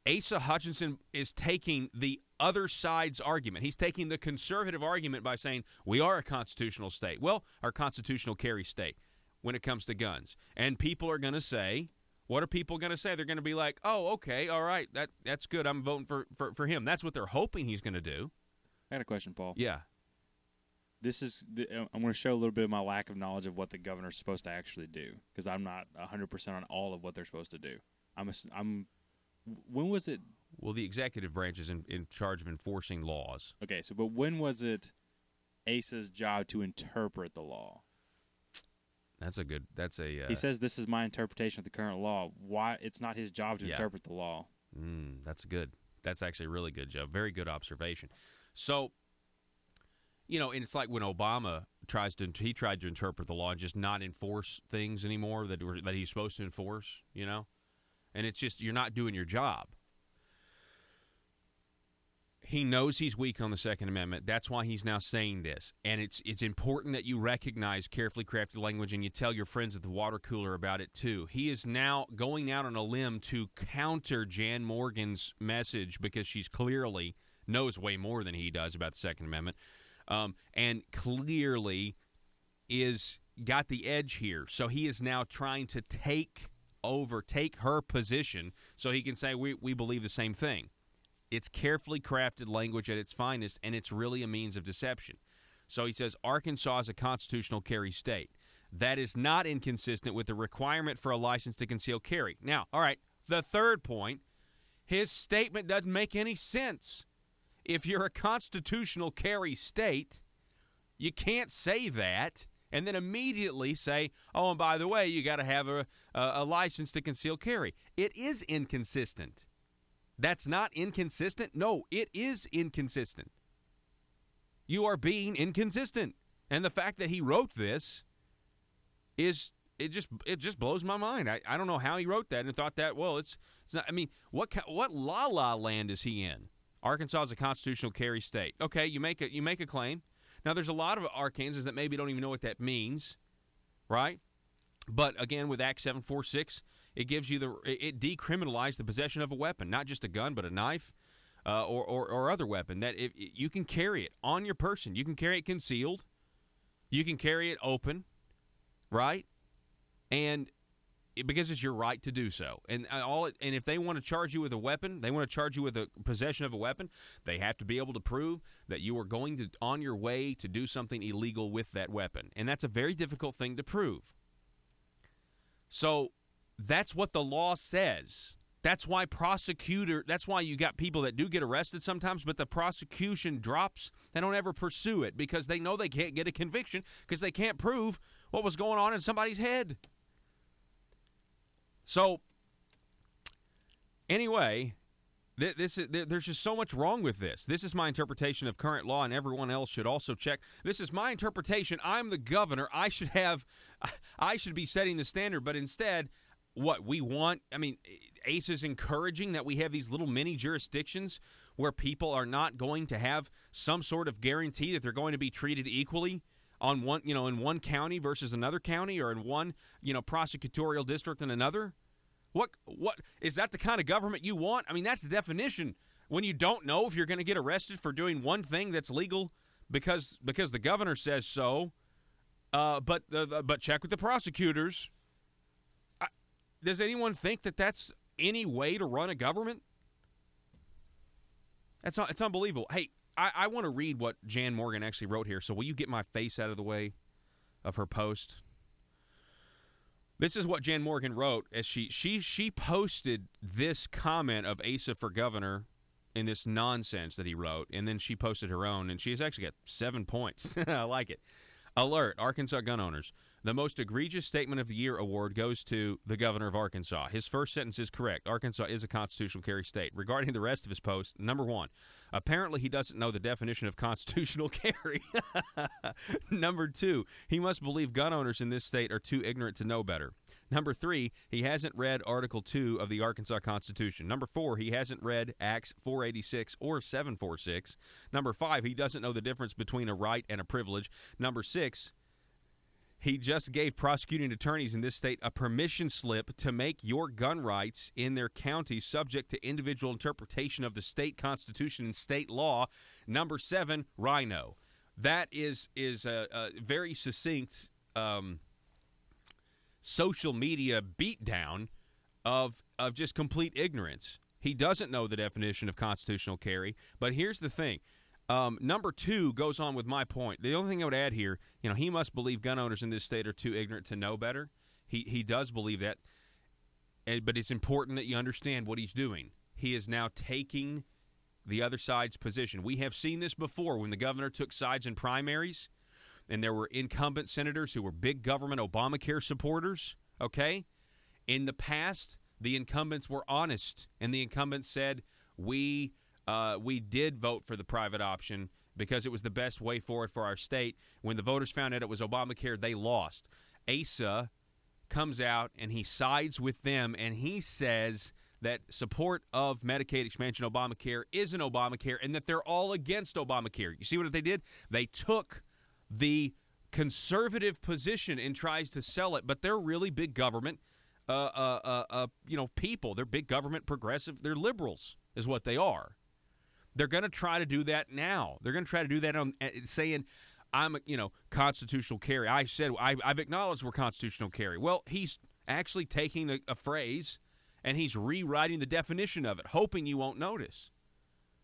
Asa Hutchinson is taking the other side's argument. He's taking the conservative argument by saying we are a constitutional state. Well, our constitutional carry state when it comes to guns. And people are going to say, what are people going to say? They're going to be like, oh, okay, all right, that's good. I'm voting for him. That's what they're hoping he's going to do. I got a question, Paul. Yeah. I'm going to show a little bit of my lack of knowledge of what the governor's supposed to actually do, because I'm not 100% on all of what they're supposed to do. When was it? Well, the executive branch is in charge of enforcing laws. Okay, but when was it Asa's job to interpret the law? He says this is my interpretation of the current law. Why? It's not his job to interpret the law. That's good. That's actually really good, Joe. Very good observation. So, and it's like when Obama tried to interpret the law and just not enforce things anymore that he's supposed to enforce, And it's just, you're not doing your job. He knows he's weak on the Second Amendment. That's why he's now saying this. And it's important that you recognize carefully crafted language and you tell your friends at the water cooler about it too. He is now going out on a limb to counter Jan Morgan's message because she's clearly knows way more than he does about the Second Amendment, and clearly is got the edge here. So he is now trying to take her position so he can say we believe the same thing. It's carefully crafted language at its finest, and it's really a means of deception. So he says Arkansas is a constitutional carry state. That is not inconsistent with the requirement for a license to conceal carry. Now, all right, the third point, his statement doesn't make any sense. If you're a constitutional carry state, you can't say that and then immediately say, oh, and by the way, you got to have a license to conceal carry. It is inconsistent. That's not inconsistent? No, it is inconsistent. You are being inconsistent. And the fact that he wrote this it just blows my mind. I don't know how he wrote that and thought that, well, it's not, I mean, what la-la land is he in? Arkansas is a constitutional carry state. Okay, you make a claim. Now, there's a lot of Arkansans that maybe don't even know what that means, right? But again, with Act 746, it gives you it decriminalized the possession of a weapon, not just a gun, but a knife or other weapon. That if you can carry it on your person, you can carry it concealed, you can carry it open, right? And because it's your right to do so. And if they want to charge you with a weapon, they want to charge you with a possession of a weapon, they have to be able to prove that you are going on your way to do something illegal with that weapon. And that's a very difficult thing to prove. So that's what the law says. That's why you got people that do get arrested sometimes, but the prosecution drops. They don't ever pursue it because they know they can't get a conviction because they can't prove what was going on in somebody's head. So, anyway, there's just so much wrong with this. This is my interpretation of current law, and everyone else should also check. This is my interpretation. I'm the governor. I should be setting the standard, but instead, what we want, I mean, ACE is encouraging that we have these little mini jurisdictions where people are not going to have some sort of guarantee that they're going to be treated equally on one, in one county versus another county, or in one, prosecutorial district and another. What is that the kind of government you want? I mean, that's the definition. When you don't know if you're going to get arrested for doing one thing that's legal because the governor says so, but check with the prosecutors. Does anyone think that that's any way to run a government? It's unbelievable. Hey, I want to read what Jan Morgan actually wrote here, so will you get my face out of the way of her post? This is what Jan Morgan wrote as she posted this comment of Asa for governor in this nonsense that he wrote, and then she posted her own, and she has actually got 7 points. I like it. Alert, Arkansas gun owners. The most egregious statement of the year award goes to the governor of Arkansas. His first sentence is correct. Arkansas is a constitutional carry state. Regarding the rest of his post, number 1, apparently he doesn't know the definition of constitutional carry. Number 2, he must believe gun owners in this state are too ignorant to know better. Number 3, he hasn't read Article 2 of the Arkansas Constitution. Number 4, he hasn't read Acts 486 or 746. Number 5, he doesn't know the difference between a right and a privilege. Number 6, He just gave prosecuting attorneys in this state a permission slip to make your gun rights in their county subject to individual interpretation of the state constitution and state law. Number 7, Rhino. That is a very succinct social media beatdown of just complete ignorance. He doesn't know the definition of constitutional carry, but here's the thing. Number 2 goes on with my point. The only thing I would add here, he must believe gun owners in this state are too ignorant to know better. He does believe that, but it's important that you understand what he's doing. He is now taking the other side's position. We have seen this before when the governor took sides in primaries, and there were incumbent senators who were big government Obamacare supporters, okay? In the past, the incumbents were honest, and the incumbents said, we did vote for the private option because it was the best way forward for our state. When the voters found out it was Obamacare, they lost. Asa comes out, and he sides with them, and he says that support of Medicaid expansion Obamacare isn't Obamacare and that they're all against Obamacare. You see what they did? They took the conservative position and tries to sell it, but they're really big government people. They're big government progressive. They're liberals is what they are. They're going to try to do that now. They're going to try to do that on saying, I'm, constitutional carry. I've acknowledged we're constitutional carry. Well, he's actually taking a phrase and he's rewriting the definition of it, hoping you won't notice.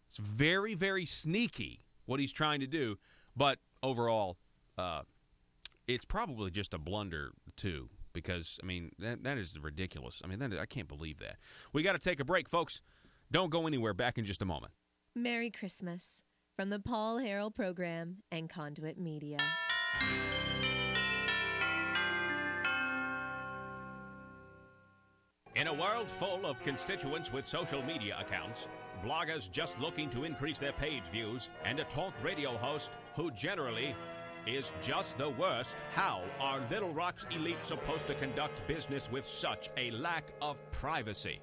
It's very, very sneaky what he's trying to do, but overall, it's probably just a blunder, too, because, that is ridiculous. I can't believe that. We got to take a break, folks. Don't go anywhere. Back in just a moment. Merry Christmas from the Paul Harrell Program and Conduit Media. In a world full of constituents with social media accounts, bloggers just looking to increase their page views, and a talk radio host who generally is just the worst, how are Little Rock's elite supposed to conduct business with such a lack of privacy?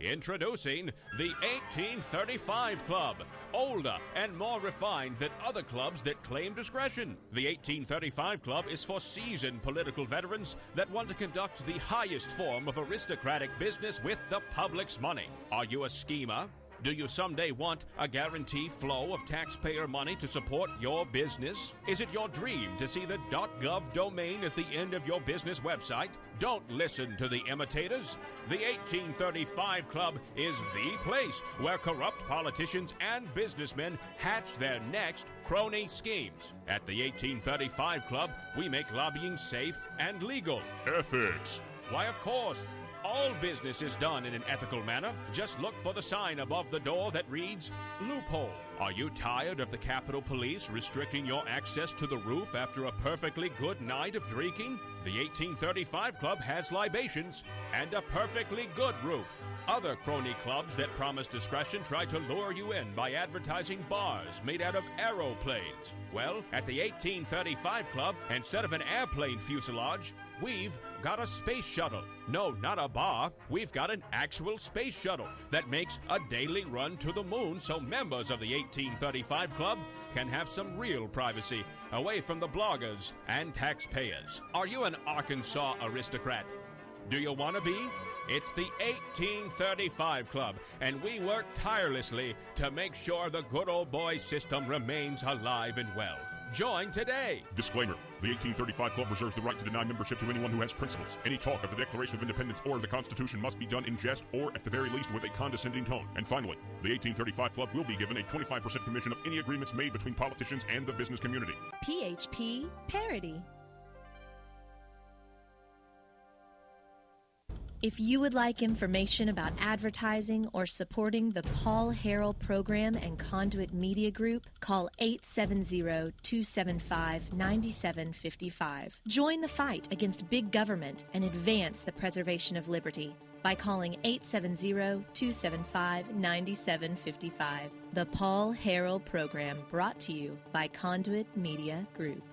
Introducing the 1835 Club, older and more refined than other clubs that claim discretion. The 1835 Club is for seasoned political veterans that want to conduct the highest form of aristocratic business with the public's money. Are you a schemer? Do you someday want a guaranteed flow of taxpayer money to support your business? Is it your dream to see the .gov domain at the end of your business website? Don't listen to the imitators. The 1835 Club is the place where corrupt politicians and businessmen hatch their next crony schemes. At the 1835 Club, we make lobbying safe and legal. Ethics. Why, of course. All business is done in an ethical manner. Just look for the sign above the door that reads, loophole. Are you tired of the Capitol Police restricting your access to the roof after a perfectly good night of drinking? The 1835 Club has libations and a perfectly good roof. Other crony clubs that promise discretion try to lure you in by advertising bars made out of aeroplanes. Well, at the 1835 Club, instead of an airplane fuselage, we've got a space shuttle. No, not a bar. We've got an actual space shuttle that makes a daily run to the moon so members of the 1835 Club can have some real privacy away from the bloggers and taxpayers. Are you an Arkansas aristocrat? Do you want to be? It's the 1835 Club, and we work tirelessly to make sure the good old boy system remains alive and well. Join today. Disclaimer. The 1835 Club reserves the right to deny membership to anyone who has principles. Any talk of the Declaration of Independence or the Constitution must be done in jest or, at the very least, with a condescending tone. And finally, the 1835 Club will be given a 25% commission of any agreements made between politicians and the business community. PHP Parody. If you would like information about advertising or supporting the Paul Harrell Program and Conduit Media Group, call 870-275-9755. Join the fight against big government and advance the preservation of liberty by calling 870-275-9755. The Paul Harrell Program, brought to you by Conduit Media Group.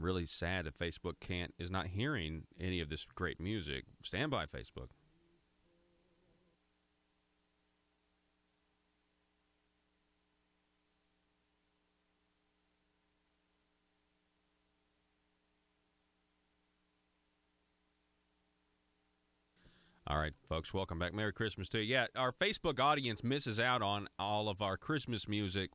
I'm really sad that Facebook is not hearing any of this great music. Stand by, Facebook. All right, folks, welcome back. Merry Christmas to you. Yeah, our Facebook audience misses out on all of our Christmas music.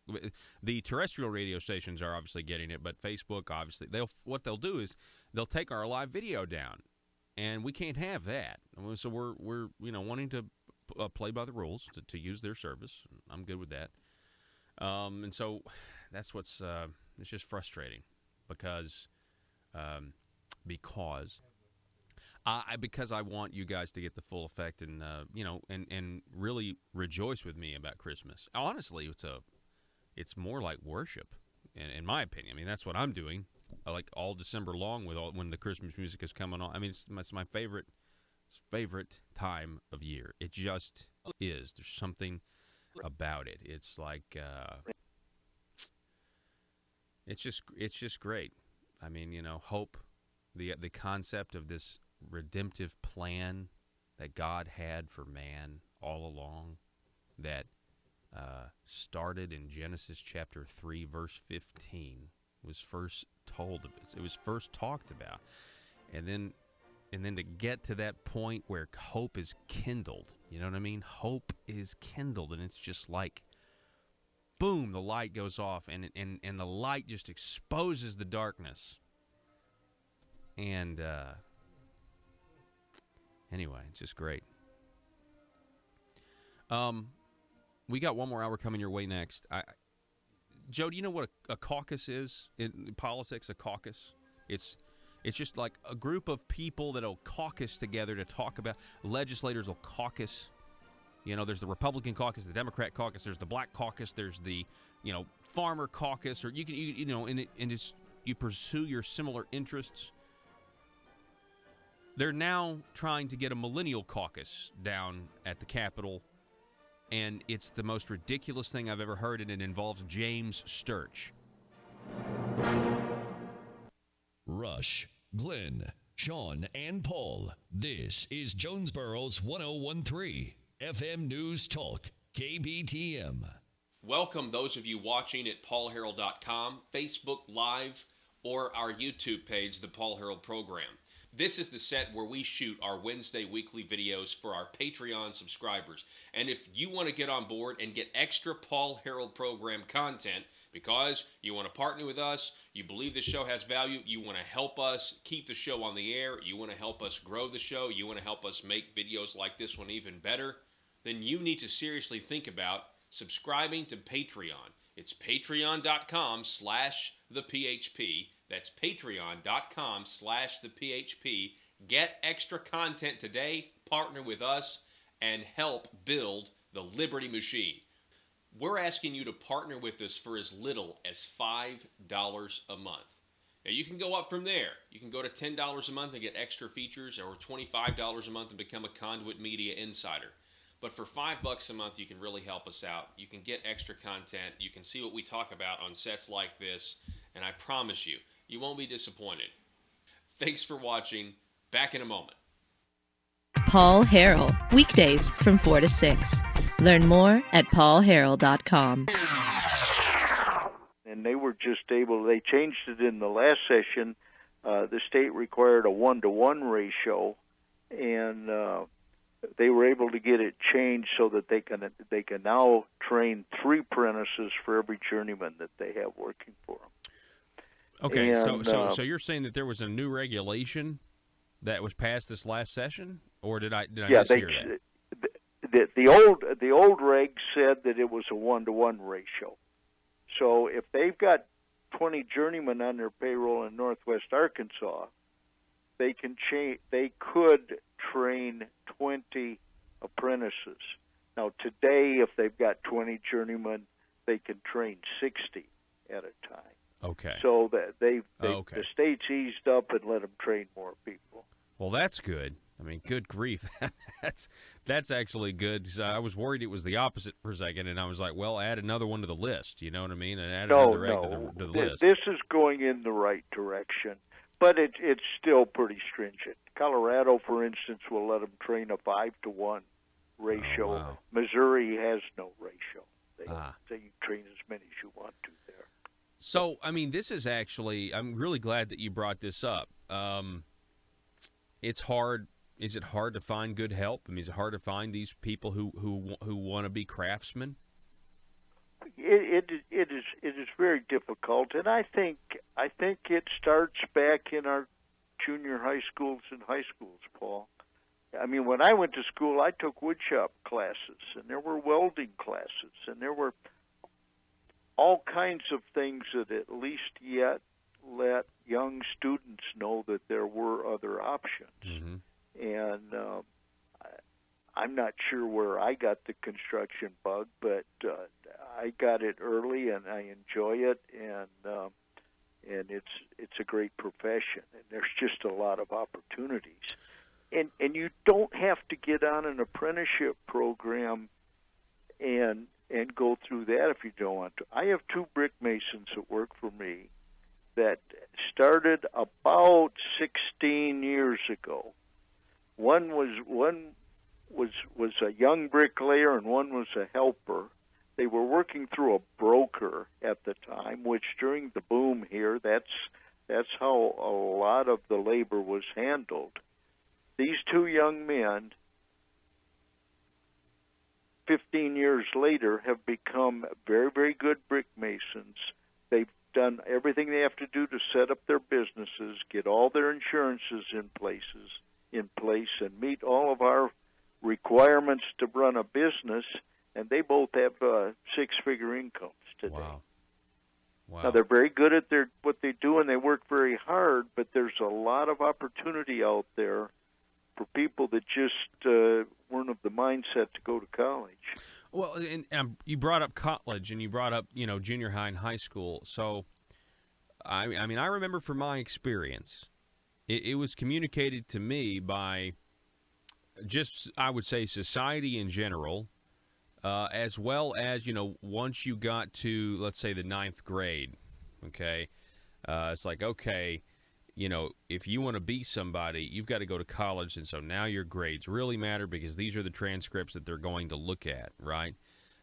The terrestrial radio stations are obviously getting it, but Facebook, obviously, what they'll do is they'll take our live video down, and we can't have that. So we're wanting to play by the rules to use their service. I'm good with that. And so that's what's it's just frustrating because I want you guys to get the full effect and and really rejoice with me about Christmas. Honestly, it's more like worship, in my opinion. I mean, that's what I'm doing, like all December long when the Christmas music is coming on. I mean, it's my favorite time of year. It just is. There's something about it. It's like it's just great. I mean, hope, the concept of this redemptive plan that God had for man all along, that started in Genesis chapter 3 verse 15, was first told of it. It was first talked about, and then to get to that point where hope is kindled, you know what I mean? Hope is kindled, and it's just like boom, the light goes off, and the light just exposes the darkness. And anyway, it's just great. We got one more hour coming your way next. Joe, do you know what a caucus is in politics? A caucus? It's just like a group of people that'll caucus together to talk about. Legislators will caucus. There's the Republican caucus, the Democrat caucus, there's the Black caucus, there's the farmer caucus, or you pursue your similar interests. They're now trying to get a millennial caucus down at the Capitol, and it's the most ridiculous thing I've ever heard, and it involves James Sturch. Rush, Glenn, Sean, and Paul. This is Jonesboro's 1013 FM News Talk, KBTM. Welcome those of you watching at paulharrell.com, Facebook Live, or our YouTube page, The Paul Harrell Program. This is the set where we shoot our Wednesday weekly videos for our Patreon subscribers. And if you want to get on board and get extra Paul Harrell Program content because you want to partner with us, you believe the show has value, you want to help us keep the show on the air, you want to help us grow the show, you want to help us make videos like this one even better, then you need to seriously think about subscribing to Patreon. It's patreon.com/thephp. That's patreon.com/thephp. Get extra content today, partner with us, and help build the Liberty Machine. We're asking you to partner with us for as little as $5 a month. Now, you can go up from there. You can go to $10 a month and get extra features, or $25 a month and become a Conduit Media Insider. But for $5 a month, you can really help us out. You can get extra content. You can see what we talk about on sets like this, and I promise you, you won't be disappointed. Thanks for watching. Back in a moment. Paul Harrell, weekdays from 4 to 6. Learn more at paulharrell.com. And they were just they changed it in the last session. The state required a 1-to-1 ratio, and they were able to get it changed so that they can now train 3 apprentices for every journeyman that they have working for them. Okay, and, so you're saying that there was a new regulation that was passed this last session, or did I mishear that? The old reg said that it was a 1-to-1 ratio. So if they've got 20 journeymen on their payroll in Northwest Arkansas, they could train 20 apprentices. Now today, if they've got 20 journeymen, they can train 60 at a time. Okay. So that the state's eased up and let them train more people. Well, that's good. I mean, good grief. that's actually good. So I was worried it was the opposite for a second, and I was like, well, add another one to the list. You know what I mean? And add another egg to the list. This is going in the right direction, but it's still pretty stringent. Colorado, for instance, will let them train a 5-to-1 ratio. Oh, wow. Missouri has no ratio. They you train as many as you want to there. So, I mean, this is actually, I'm really glad that you brought this up. It's hard. Is it hard to find good help? I mean, is it hard to find these people who want to be craftsmen? It is very difficult, and I think it starts back in our junior high schools and high schools, Paul. I mean, when I went to school, I took woodshop classes, and there were welding classes, and there were all kinds of things that at least yet let young students know that there were other options. Mm-hmm. And I'm not sure where I got the construction bug, but I got it early, and I enjoy it, and it's a great profession, and there's just a lot of opportunities. And you don't have to get on an apprenticeship program and go through that if you don't want to. I have 2 brick masons that work for me that started about 16 years ago. One was a young bricklayer, and one was a helper. They were working through a broker at the time, which during the boom here, that's how a lot of the labor was handled. These 2 young men, 15 years later, have become very, very good brick masons. They've done everything they have to do to set up their businesses, get all their insurances in place, and meet all of our requirements to run a business, and they both have 6-figure incomes today. Wow. Now, they're very good at what they do, and they work very hard, but there's a lot of opportunity out there for people that just weren't of the mindset to go to college. Well, and you brought up college, and you brought up, junior high and high school. So, I mean, I remember from my experience, it was communicated to me by just, I would say, society in general, as well as, once you got to, let's say, the 9th grade, okay, it's like, okay, if you want to be somebody, you've got to go to college, and so now your grades really matter because these are the transcripts that they're going to look at, right?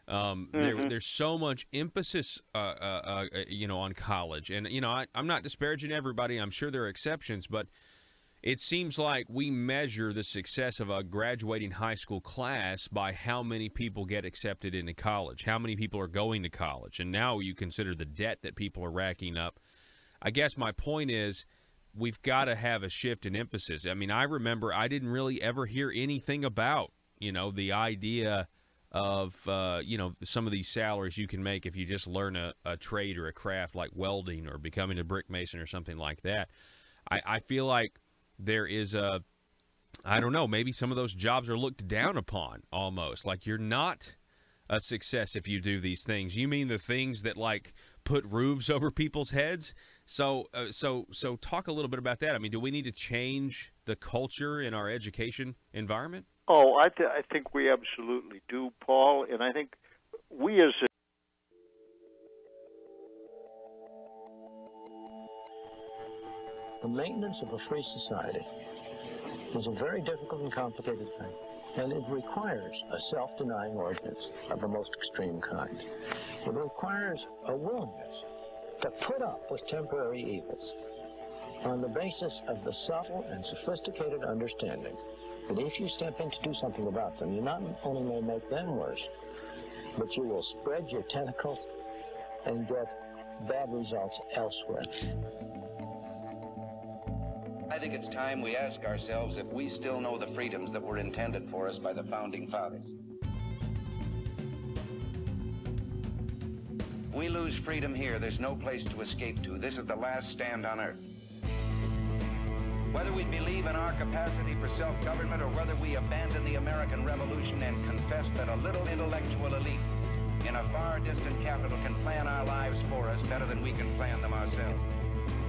There's so much emphasis, on college, and I'm not disparaging everybody. I'm sure there are exceptions, but it seems like we measure the success of a graduating high school class by how many people get accepted into college, how many people are going to college, and now you consider the debt that people are racking up. I guess my point is, we've got to have a shift in emphasis. I mean, I remember I didn't really ever hear anything about, the idea of, some of these salaries you can make if you just learn a trade or a craft like welding or becoming a brick mason or something like that. I feel like there is I don't know, maybe some of those jobs are looked down upon almost. Like you're not a success if you do these things. You mean the things that like put roofs over people's heads? So talk a little bit about that. I mean, do we need to change the culture in our education environment? Oh, I think we absolutely do, Paul. And I think we as the maintenance of a free society is a very difficult and complicated thing. And it requires a self-denying ordinance of the most extreme kind. It requires a willingness to put up with temporary evils on the basis of the subtle and sophisticated understanding that if you step in to do something about them, you not only may make them worse, but you will spread your tentacles and get bad results elsewhere. I think it's time we ask ourselves if we still know the freedoms that were intended for us by the Founding Fathers. If we lose freedom here, there's no place to escape to. This is the last stand on Earth. Whether we believe in our capacity for self-government or whether we abandon the American Revolution and confess that a little intellectual elite in a far distant capital can plan our lives for us better than we can plan them ourselves.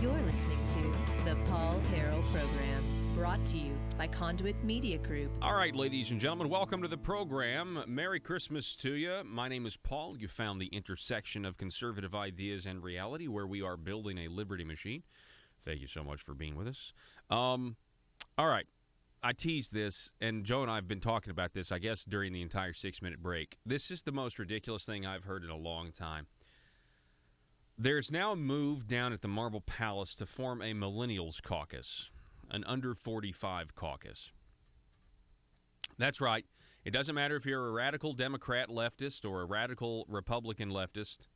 You're listening to the Paul Harrell Program, brought to you developed by Conduit Media Group. All right, ladies and gentlemen, welcome to the program. Merry Christmas to you. My name is Paul. You found the intersection of conservative ideas and reality, where we are building a liberty machine. Thank you so much for being with us. All right. I teased this, and Joe and I have been talking about this, I guess, during the entire 6-minute break. This is the most ridiculous thing I've heard in a long time. There's now a move down at the Marble Palace to form a millennials caucus, an under 45 caucus. That's right. It doesn't matter if you're a radical Democrat leftist or a radical Republican leftist.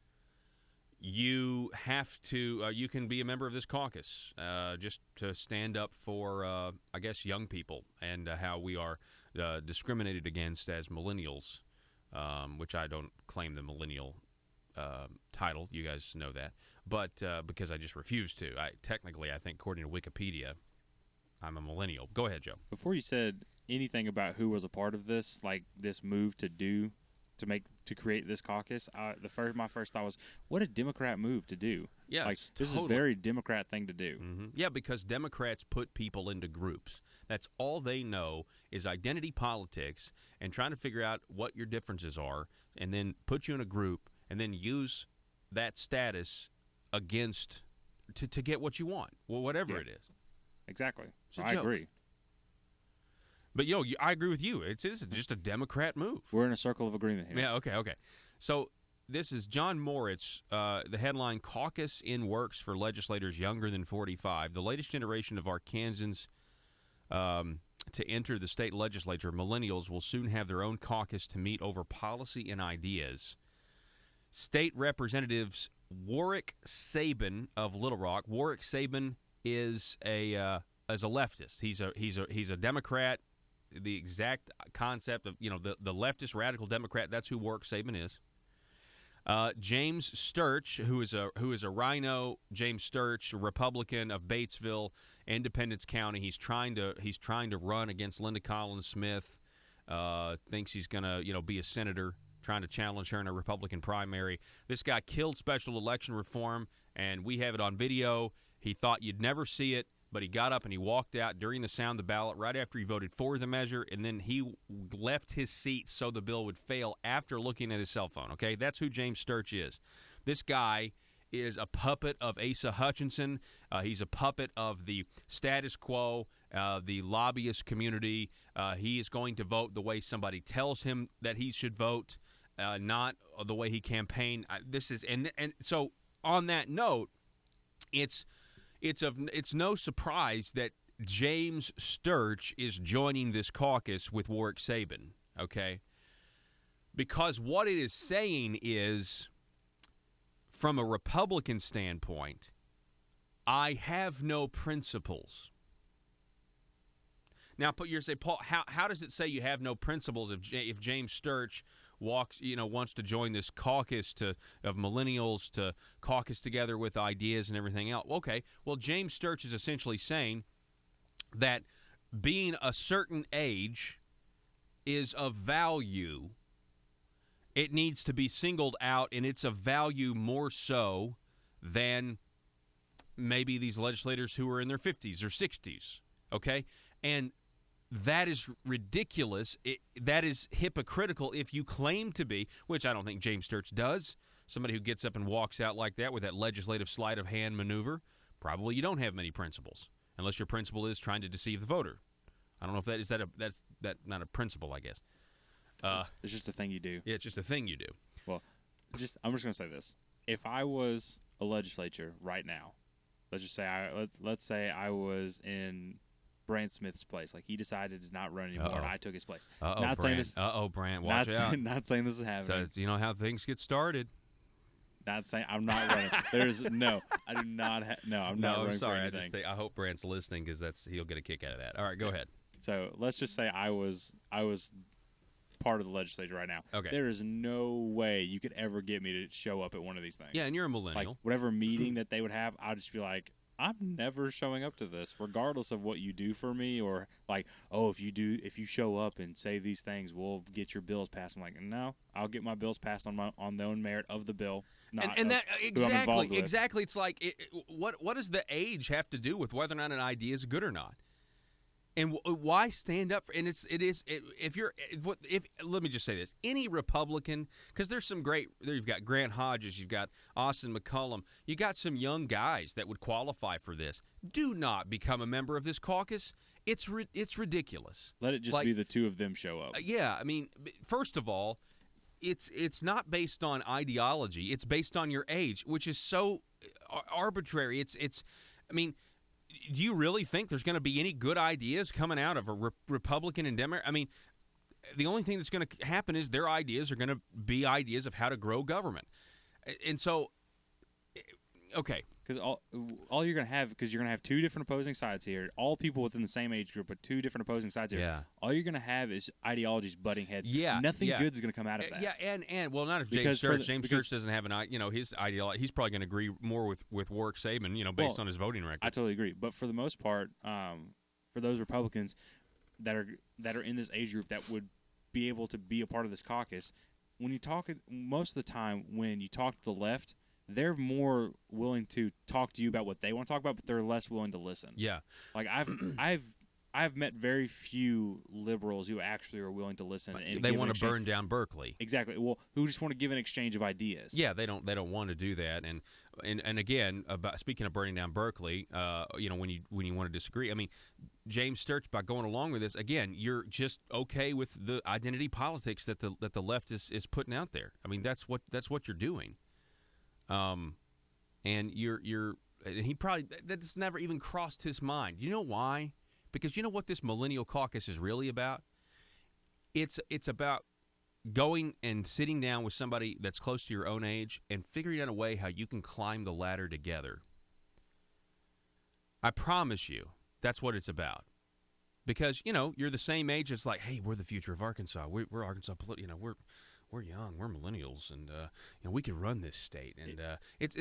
You have to, you can be a member of this caucus just to stand up for, I guess, young people and how we are discriminated against as millennials, which I don't claim the millennial title. You guys know that. But because I just refuse to. Technically, I think, according to Wikipedia, I'm a millennial. Go ahead, Joe. Before you said anything about who was a part of this, like this move to create this caucus, my first thought was, what a Democrat move to do. Yes, like, this is a very Democrat thing to do. Mm-hmm. Yeah, because Democrats put people into groups. That's all they know is identity politics and trying to figure out what your differences are and then put you in a group and then use that status against to get what you want, well, whatever it is. Exactly. So I agree. But, I agree with you. It's just a Democrat move. We're in a circle of agreement here. Yeah, okay. So this is John Moritz, the headline, Caucus in Works for Legislators Younger Than 45. The latest generation of Arkansans to enter the state legislature, millennials, will soon have their own caucus to meet over policy and ideas. State Representatives Warwick Sabin of Little Rock. Warwick Sabin is a leftist. He's a Democrat. The exact concept of the leftist radical Democrat. That's who Warwick Sabin is. James Sturch, who is a Rhino. James Sturch, Republican of Batesville, Independence County. He's trying to run against Linda Collins Smith. Thinks he's gonna be a senator. Trying to challenge her in a Republican primary. This guy killed special election reform, and we have it on video. He thought you'd never see it, but he got up and he walked out during the sound of the ballot right after he voted for the measure, and then he left his seat so the bill would fail after looking at his cell phone. Okay, that's who James Sturch is. This guy is a puppet of Asa Hutchinson. He's a puppet of the status quo, the lobbyist community. He is going to vote the way somebody tells him that he should vote. Not the way he campaigned. So on that note, it's no surprise that James Sturch is joining this caucus with Warwick Sabin. Okay, because what it is saying is, from a Republican standpoint, I have no principles. Now, say, Paul, how does it say you have no principles if James Sturch wants to join this caucus of millennials to caucus together with ideas and everything else? Okay, well, James Sturch is essentially saying that being a certain age is of value. It needs to be singled out, and it's of value more so than maybe these legislators who are in their 50s or 60s, okay? And that is ridiculous. That is hypocritical if you claim to be, which I don't think James Sturch does, somebody who gets up and walks out like that with that legislative sleight of hand maneuver. Probably you don't have many principles, unless your principle is trying to deceive the voter. I don't know if that's not a principle, I guess. It's just a thing you do. Yeah, it's just a thing you do. Well, I'm just going to say this. If I was a legislature right now, let's say I was in Brant Smith's place. Like, he decided to not run anymore, and I took his place. Brant, watch out. Not saying this is happening. So you know how things get started. Not saying I'm not running. I do not. I'm not running. I'm sorry. For anything. I hope Brant's listening, because he'll get a kick out of that. All right, go ahead. So let's just say I was part of the legislature right now. Okay. There is no way you could ever get me to show up at one of these things. Yeah, and you're a millennial. Like, whatever meeting that they would have, I'd just be like, I'm never showing up to this, regardless of what you do for me, or like, oh, if you show up and say these things, we'll get your bills passed. I'm like, no, I'll get my bills passed on the own merit of the bill. Exactly. It's like, what does the age have to do with whether or not an idea is good or not? And why stand up for? And let me just say this: any Republican, because there's some great. There you've got Grant Hodges, you've got Austin McCullum, you got some young guys that would qualify for this. Do not become a member of this caucus. It's ridiculous. Let it just be the two of them show up. Yeah, I mean, first of all, it's not based on ideology. It's based on your age, which is so arbitrary. I mean. Do you really think there's going to be any good ideas coming out of a Republican and Democrat? I mean, the only thing that's going to happen is their ideas are going to be ideas of how to grow government. And so, okay. Because all you're going to have, because you're going to have two different opposing sides here, all people within the same age group, but two different opposing sides here. Yeah. All you're going to have is ideologies butting heads. Yeah. Nothing good is going to come out of that. Yeah, and well, not if James Sturge. James Sturge doesn't have his ideology. He's probably going to agree more with Warwick Saban, based on his voting record. I totally agree. But for the most part, for those Republicans that are in this age group that would be able to be a part of this caucus, when you talk, most of the time when you talk to the left, they're more willing to talk to you about what they want to talk about, but they're less willing to listen. Yeah. Like I've met very few liberals who actually are willing to listen. And they want to burn down Berkeley. Exactly. Well, who just want to give an exchange of ideas. Yeah, they don't want to do that. And again, about speaking of burning down Berkeley, when you want to disagree, I mean, James Sturge, by going along with this, again, you're just okay with the identity politics that the left is putting out there. I mean, that's what you're doing. And he probably, that's never even crossed his mind. You know why? Because you know what this millennial caucus is really about? It's about going and sitting down with somebody that's close to your own age and figuring out a way how you can climb the ladder together. I promise you, that's what it's about. Because, you're the same age. It's like, hey, we're the future of Arkansas. We're Arkansas, we're young, we're millennials, and we can run this state, and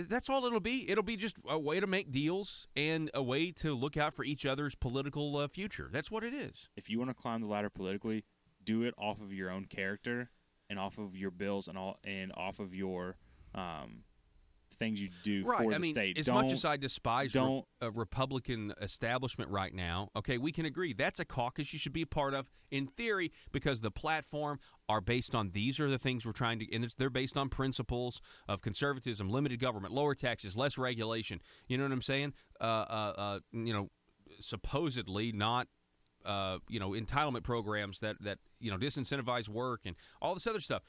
that's all it'll be. It'll be just a way to make deals and a way to look out for each other's political future. That's what it is. If you want to climb the ladder politically, do it off of your own character and off of your bills and off of your things you do for the state. As much as I despise a Republican establishment right now, okay, we can agree that's a caucus you should be a part of in theory because the platform are based on these are the things we're trying to, and they're based on principles of conservatism, limited government, lower taxes, less regulation. You know what I'm saying? Supposedly not, entitlement programs that disincentivize work and all this other stuff.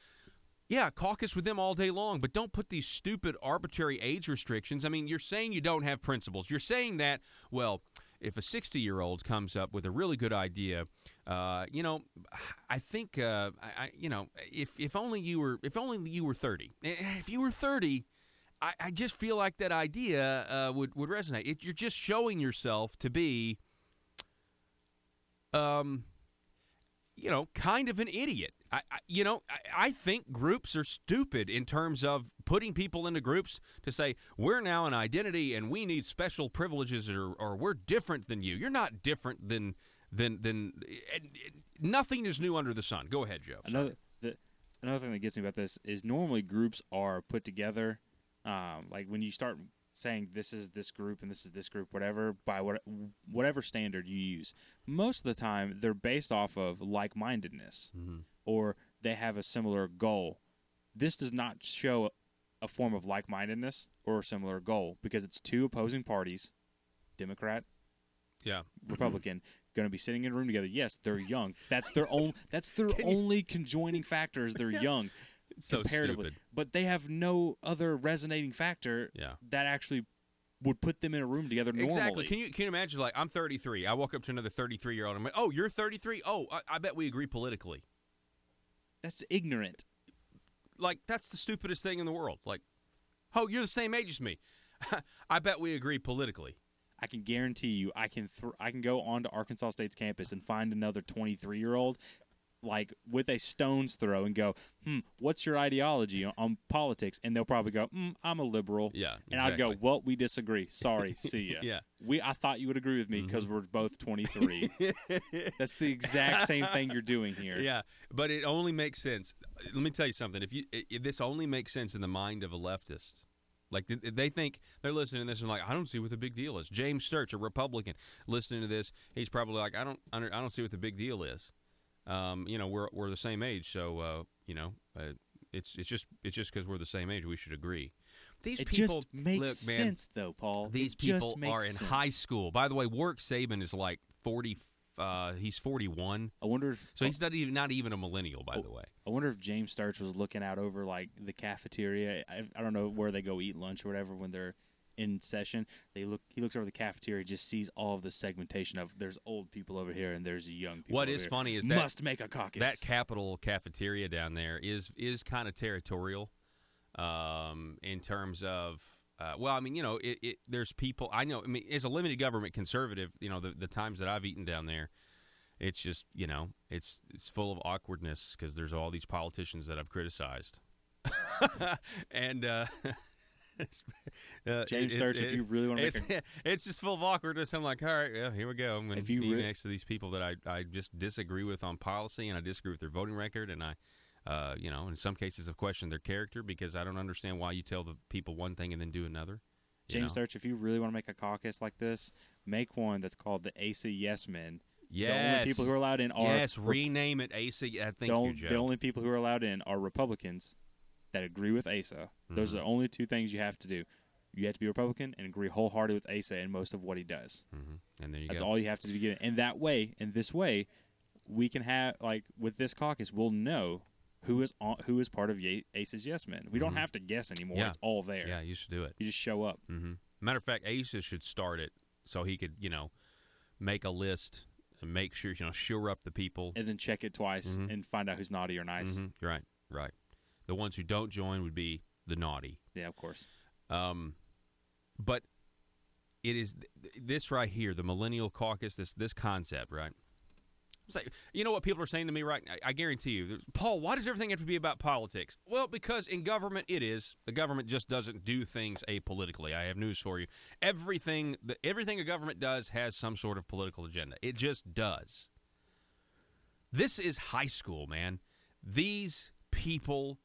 Yeah, caucus with them all day long, but don't put these stupid arbitrary age restrictions. I mean, you're saying you don't have principles. You're saying that, well, if a 60-year-old comes up with a really good idea, I think, if only you were 30. If you were 30, I just feel like that idea would resonate. You're just showing yourself to be, kind of an idiot. I think groups are stupid in terms of putting people into groups to say, we're now an identity and we need special privileges or we're different than you. You're not different than nothing is new under the sun. Go ahead, Joe. Another thing that gets me about this is normally groups are put together, like when you start saying this is this group and this is this group, whatever, by whatever standard you use. Most of the time, they're based off of like-mindedness, or they have a similar goal. This does not show a form of like-mindedness or a similar goal because it's two opposing parties, Democrat, Republican, going to be sitting in a room together. Yes, they're young. That's their only conjoining factor is they're young. So comparatively, stupid. But they have no other resonating factor that actually would put them in a room together normally. Exactly. Can you imagine, like, I'm 33. I walk up to another 33-year-old. I'm like, oh, you're 33? Oh, I bet we agree politically. That's ignorant. Like, that's the stupidest thing in the world. Like, oh, you're the same age as me. I bet we agree politically. I can guarantee you I can go onto Arkansas State's campus and find another 23-year-old like with a stone's throw and go, what's your ideology on politics? And they'll probably go, I'm a liberal. Yeah, and I'd go, well, we disagree. Sorry, see ya. Yeah. I thought you would agree with me because we're both 23. That's the exact same thing you're doing here. Yeah, but it only makes sense. Let me tell you something. If this only makes sense in the mind of a leftist, Like they think they're listening to this and like, I don't see what the big deal is. James Sturch, a Republican, listening to this, he's probably like, I don't see what the big deal is. We're the same age, so it's just because we're the same age, we should agree. These people just makes look, man, sense, though, Paul. These people are in high school. By the way, Warwick Saban is like 40. He's 41. I wonder if he's not even a millennial, by the way. I wonder if James Sturch was looking out over like the cafeteria. I don't know where they go eat lunch or whatever when they're in session. He looks over the cafeteria, just sees all of the segmentation of there's old people over here and there's young people. What over is here. funny is must make a caucus. That Capitol cafeteria down there is kind of territorial, in terms of. There's people I know. I mean, as a limited government conservative, the times that I've eaten down there, it's just it's full of awkwardness because there's all these politicians that I've criticized, and James Sturch, if you really want to make it's just full of awkwardness. I'm like, all right, yeah, here we go. I'm going to be next to these people that I just disagree with on policy, and I disagree with their voting record, and I. In some cases, I've questioned their character because I don't understand why you tell the people one thing and then do another. James Sturch, if you really want to make a caucus like this, make one that's called the Asa Yes Men. Yes. The only people who are allowed in are rename it Asa. Thank you, Joe. The only people who are allowed in are Republicans that agree with Asa. Mm-hmm. Those are the only two things you have to do. You have to be Republican and agree wholeheartedly with Asa in most of what he does. Mm-hmm. And then that's all you have to do to get in. And that way, in this way, we can have with this caucus, we'll know. Who is part of Ace's Yes Men? We don't have to guess anymore. Yeah. It's all there. Yeah, you should do it. You just show up. Mm-hmm. Matter of fact, Ace should start it so he could, make a list and make sure, shore up the people. And then check it twice and find out who's naughty or nice. Mm-hmm. Right. The ones who don't join would be the naughty. Yeah, of course. But it is this right here, the Millennial Caucus, this concept, right? It's like, you know what people are saying to me right now? I guarantee you, Paul, why does everything have to be about politics? Well, because in government it is. The government just doesn't do things apolitically. I have news for you. Everything a government does has some sort of political agenda. It just does. This is high school, man. These people,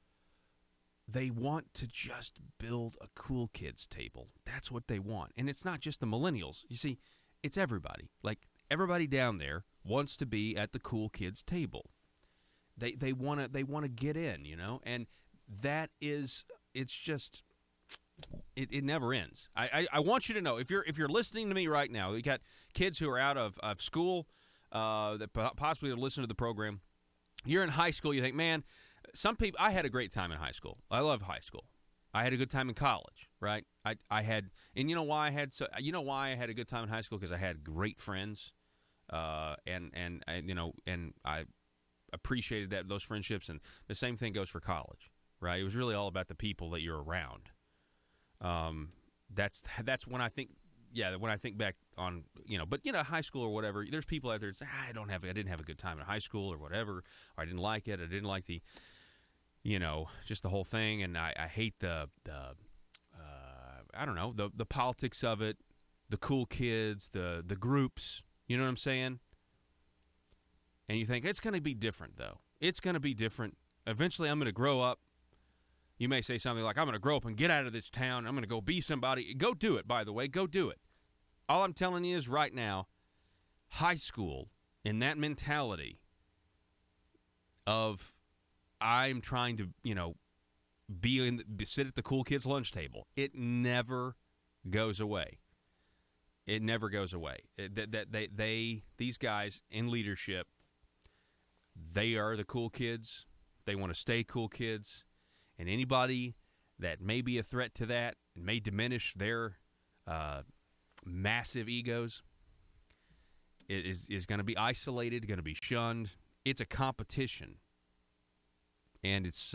they want to just build a cool kids table. That's what they want. And it's not just the millennials. You see, it's everybody. Like, everybody down there wants to be at the cool kids table. They want to get in, and that is it never ends. I want you to know if you're listening to me right now, we got kids who are out of school that possibly are listening to the program. You're in high school. You think, man, some people. I had a great time in high school. I love high school. I had a good time in college, right? I had, and you know why I had a good time in high school? Because I had great friends. And I appreciated those friendships, and the same thing goes for college, right? It was really all about the people that you're around. That's when I think, when I think back on, but high school or whatever, there's people out there that say, I didn't have a good time in high school or whatever, or I didn't like it, I didn't like the, just the whole thing, and I hate the politics of it, the cool kids, the groups. You know what I'm saying? And you think, it's going to be different, though. It's going to be different. Eventually, I'm going to grow up. You may say something like, I'm going to grow up and get out of this town. I'm going to go be somebody. Go do it, by the way. Go do it. All I'm telling you is right now, high school, in that mentality of I'm trying to, sit at the cool kids' lunch table, it never goes away. It never goes away. These guys in leadership, they are the cool kids. They want to stay cool kids. And anybody that may be a threat to that and may diminish their massive egos is going to be isolated, going to be shunned. It's a competition. And it's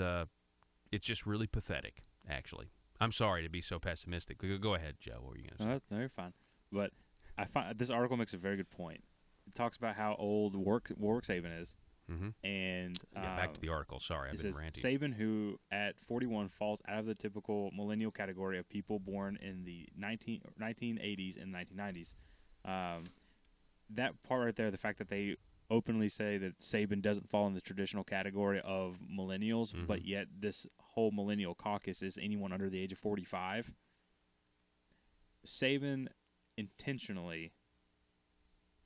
just really pathetic, actually. I'm sorry to be so pessimistic. Go ahead, Joe. What were you going to say? No, you're fine. But I find this article makes a very good point. It talks about how old Warwick Saban is. Mm-hmm. And back to the article. Sorry, I've been ranting. Saban, who at 41 falls out of the typical millennial category of people born in the 1980s and 1990s. That part right there, the fact that they openly say that Saban doesn't fall in the traditional category of millennials, but yet this whole millennial caucus is anyone under the age of 45. Saban intentionally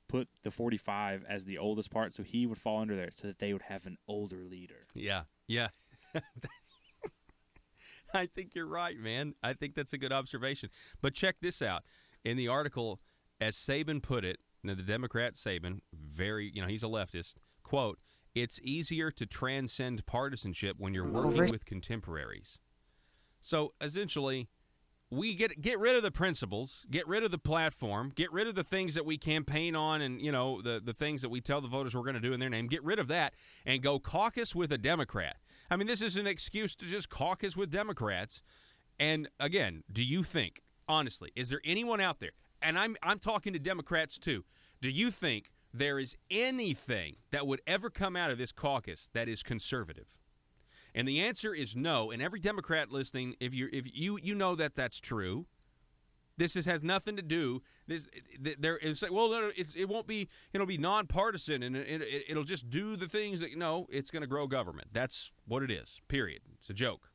put the 45 as the oldest part so he would fall under there so that they would have an older leader. Yeah. I think you're right, man. I think that's a good observation. But check this out. In the article, as Saban put it, now the Democrat Saban, he's a leftist, quote, "It's easier to transcend partisanship when you're working with contemporaries." So essentially, we get rid of the principles, get rid of the platform, get rid of the things that we campaign on and, the things that we tell the voters we're going to do in their name, get rid of that and go caucus with a Democrat. I mean, this is an excuse to just caucus with Democrats. And again, do you think, honestly, is there anyone out there, and I'm talking to Democrats too, do you think there is anything that would ever come out of this caucus that is conservative? And the answer is no. And every Democrat listening, if you know that that's true, this has nothing to do. It's like, well, no, it won't be. It'll be nonpartisan, and it'll just do the things that. No, it's going to grow government. That's what it is. Period. It's a joke.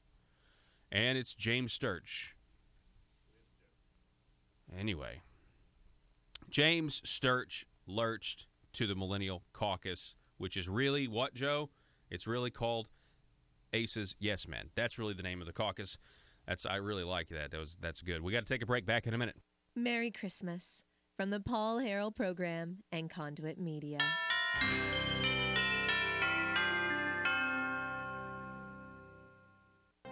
And it's James Sturch. Anyway, James Sturch lurched to the Millennial Caucus, which is really what, Joe? It's really called Ace's Yes Men. That's really the name of the caucus. I really like that. That's good. We got to take a break. Back in a minute. Merry Christmas from the Paul Harrell Program and Conduit Media.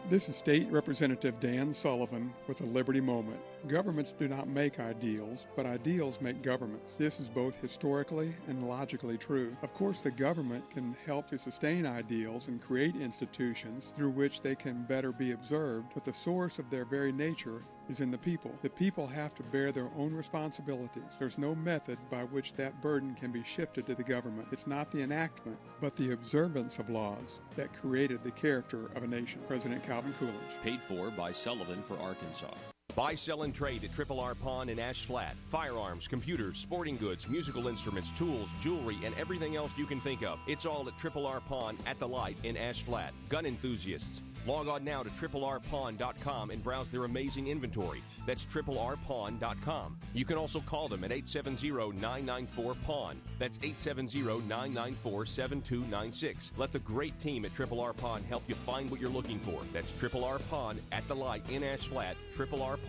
This is State Representative Dan Sullivan with a Liberty Moment. Governments do not make ideals, but ideals make governments. This is both historically and logically true. Of course, the government can help to sustain ideals and create institutions through which they can better be observed, but the source of their very nature is in the people. The people have to bear their own responsibilities. There's no method by which that burden can be shifted to the government. It's not the enactment, but the observance of laws that created the character of a nation. President Calvin Coolidge. Paid for by Sullivan for Arkansas. Buy, sell, and trade at Triple R Pawn in Ash Flat. Firearms, computers, sporting goods, musical instruments, tools, jewelry, and everything else you can think of. It's all at Triple R Pawn at the Light in Ash Flat. Gun enthusiasts, log on now to triplrpawn.com and browse their amazing inventory. That's triplrpawn.com. You can also call them at 870-994-PAWN. That's 870-994-7296. Let the great team at Triple R Pawn help you find what you're looking for. That's Triple R Pawn at the Light in Ash Flat, triplrpawn.com,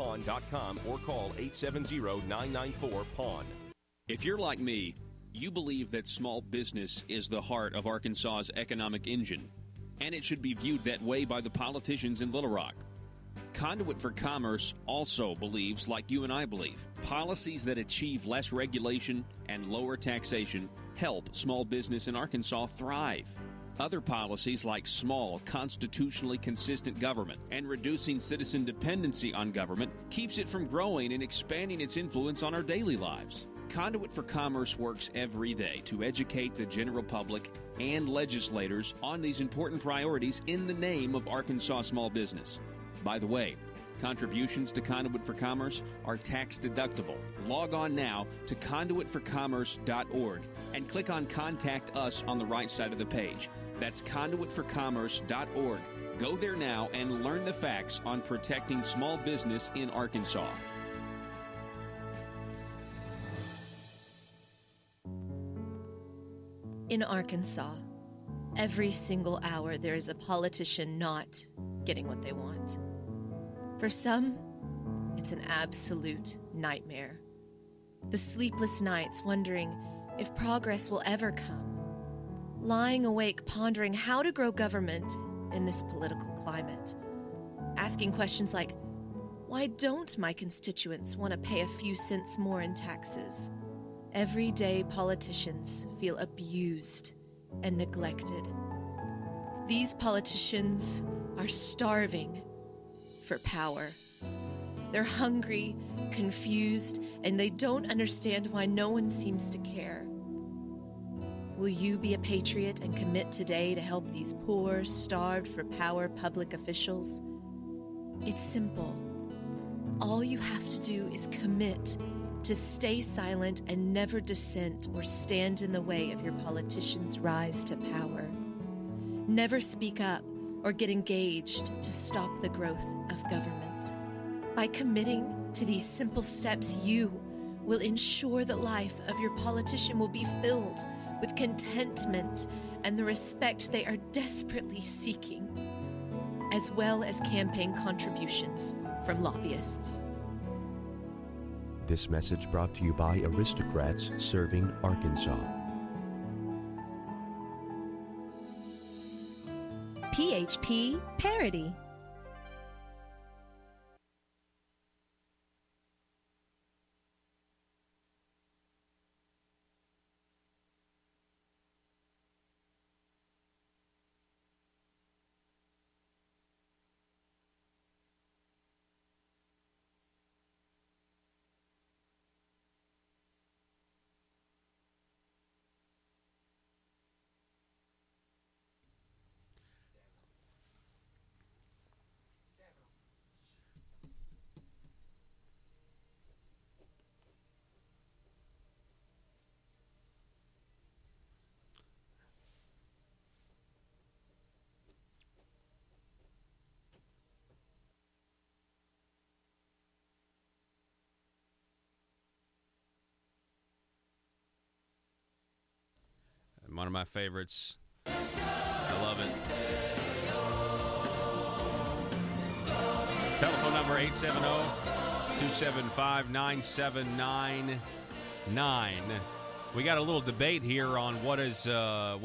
or call 870-994-PAWN. If you're like me, you believe that small business is the heart of Arkansas's economic engine, and it should be viewed that way by the politicians in Little Rock. Conduit for Commerce also believes, like you and I believe, policies that achieve less regulation and lower taxation help small business in Arkansas thrive. Other policies like small, constitutionally consistent government and reducing citizen dependency on government keeps it from growing and expanding its influence on our daily lives. Conduit for Commerce works every day to educate the general public and legislators on these important priorities in the name of Arkansas small business. By the way, contributions to Conduit for Commerce are tax deductible. Log on now to conduitforcommerce.org and click on Contact Us on the right side of the page. That's conduitforcommerce.org. Go there now and learn the facts on protecting small business in Arkansas. In Arkansas, every single hour there is a politician not getting what they want. For some, it's an absolute nightmare. The sleepless nights wondering if progress will ever come. Lying awake pondering how to grow government in this political climate. Asking questions like, why don't my constituents want to pay a few cents more in taxes? Everyday politicians feel abused and neglected. These politicians are starving for power. They're hungry, confused, and they don't understand why no one seems to care. Will you be a patriot and commit today to help these poor, starved for power public officials? It's simple. All you have to do is commit to stay silent and never dissent or stand in the way of your politicians' rise to power. Never speak up or get engaged to stop the growth of government. By committing to these simple steps, you will ensure the life of your politician will be filled with contentment and the respect they are desperately seeking, as well as campaign contributions from lobbyists. This message brought to you by Aristocrats Serving Arkansas. PHP Parody. One of my favorites. I love it. Telephone number 870-275-9799. We got a little debate here on what's a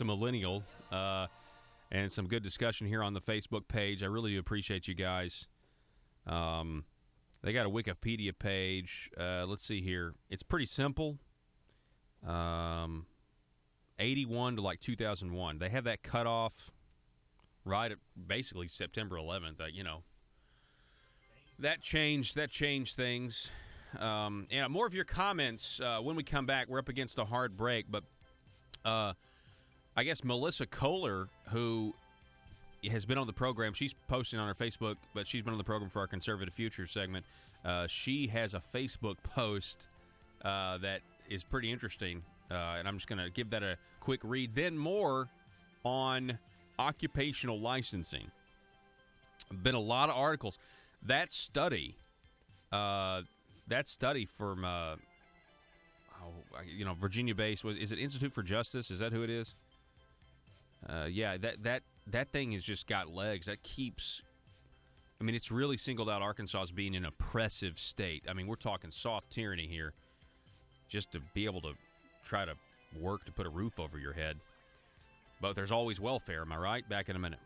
millennial, and some good discussion here on the Facebook page. I really appreciate you guys. They got a Wikipedia page. Let's see here. It's pretty simple. 81 to like 2001. They have that cutoff right at basically September 11th. That changed things. And more of your comments when we come back. We're up against a hard break, but I guess Melissa Kohler, who has been on the program, she's posting on her Facebook, but she's been on the program for our Conservative Future segment. She has a Facebook post that is pretty interesting. And I'm just going to give that a quick read. Then more on occupational licensing. Been a lot of articles. That study from Virginia-based, is it Institute for Justice? Is that who it is? Yeah, that thing has just got legs. That keeps. I mean, it's really singled out Arkansas as being an oppressive state. I mean, we're talking soft tyranny here, just to be able to try to work to put a roof over your head. But there's always welfare, am I right? Back in a minute.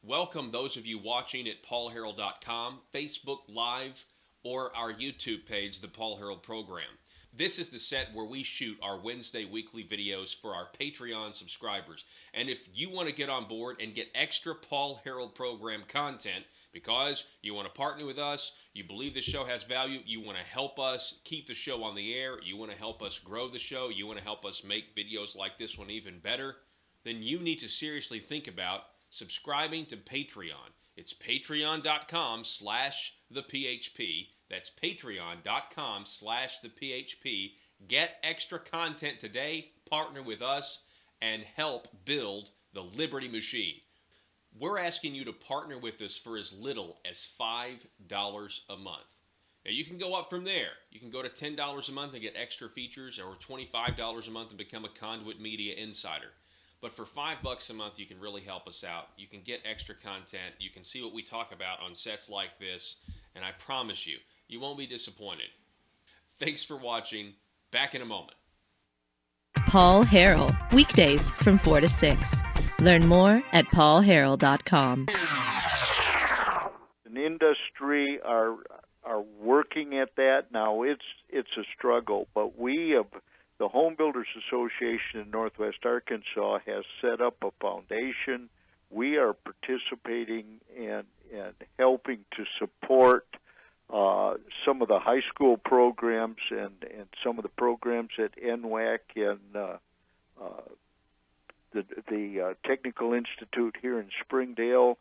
Welcome those of you watching at paulharrell.com, Facebook Live, or our YouTube page, The Paul Harrell Program. This is the set where we shoot our Wednesday weekly videos for our Patreon subscribers. And if you want to get on board and get extra Paul Harrell Program content because you want to partner with us, you believe the show has value, you want to help us keep the show on the air, you want to help us grow the show, you want to help us make videos like this one even better, then you need to seriously think about subscribing to Patreon. It's patreon.com/thephp. That's patreon.com/thephp. Get extra content today, partner with us, and help build the Liberty Machine. We're asking you to partner with us for as little as $5 a month. Now, you can go up from there. You can go to $10 a month and get extra features, or $25 a month and become a Conduit Media Insider. But for $5 a month, you can really help us out. You can get extra content. You can see what we talk about on sets like this, and I promise you, you won't be disappointed. Thanks for watching. Back in a moment. Paul Harrell, weekdays from 4 to 6. Learn more at paulharrell.com. An industry are working at that now. It's a struggle, but the Home Builders Association in Northwest Arkansas has set up a foundation. We are participating and helping to support some of the high school programs and some of the programs at NWAC and the Technical Institute here in Springdale.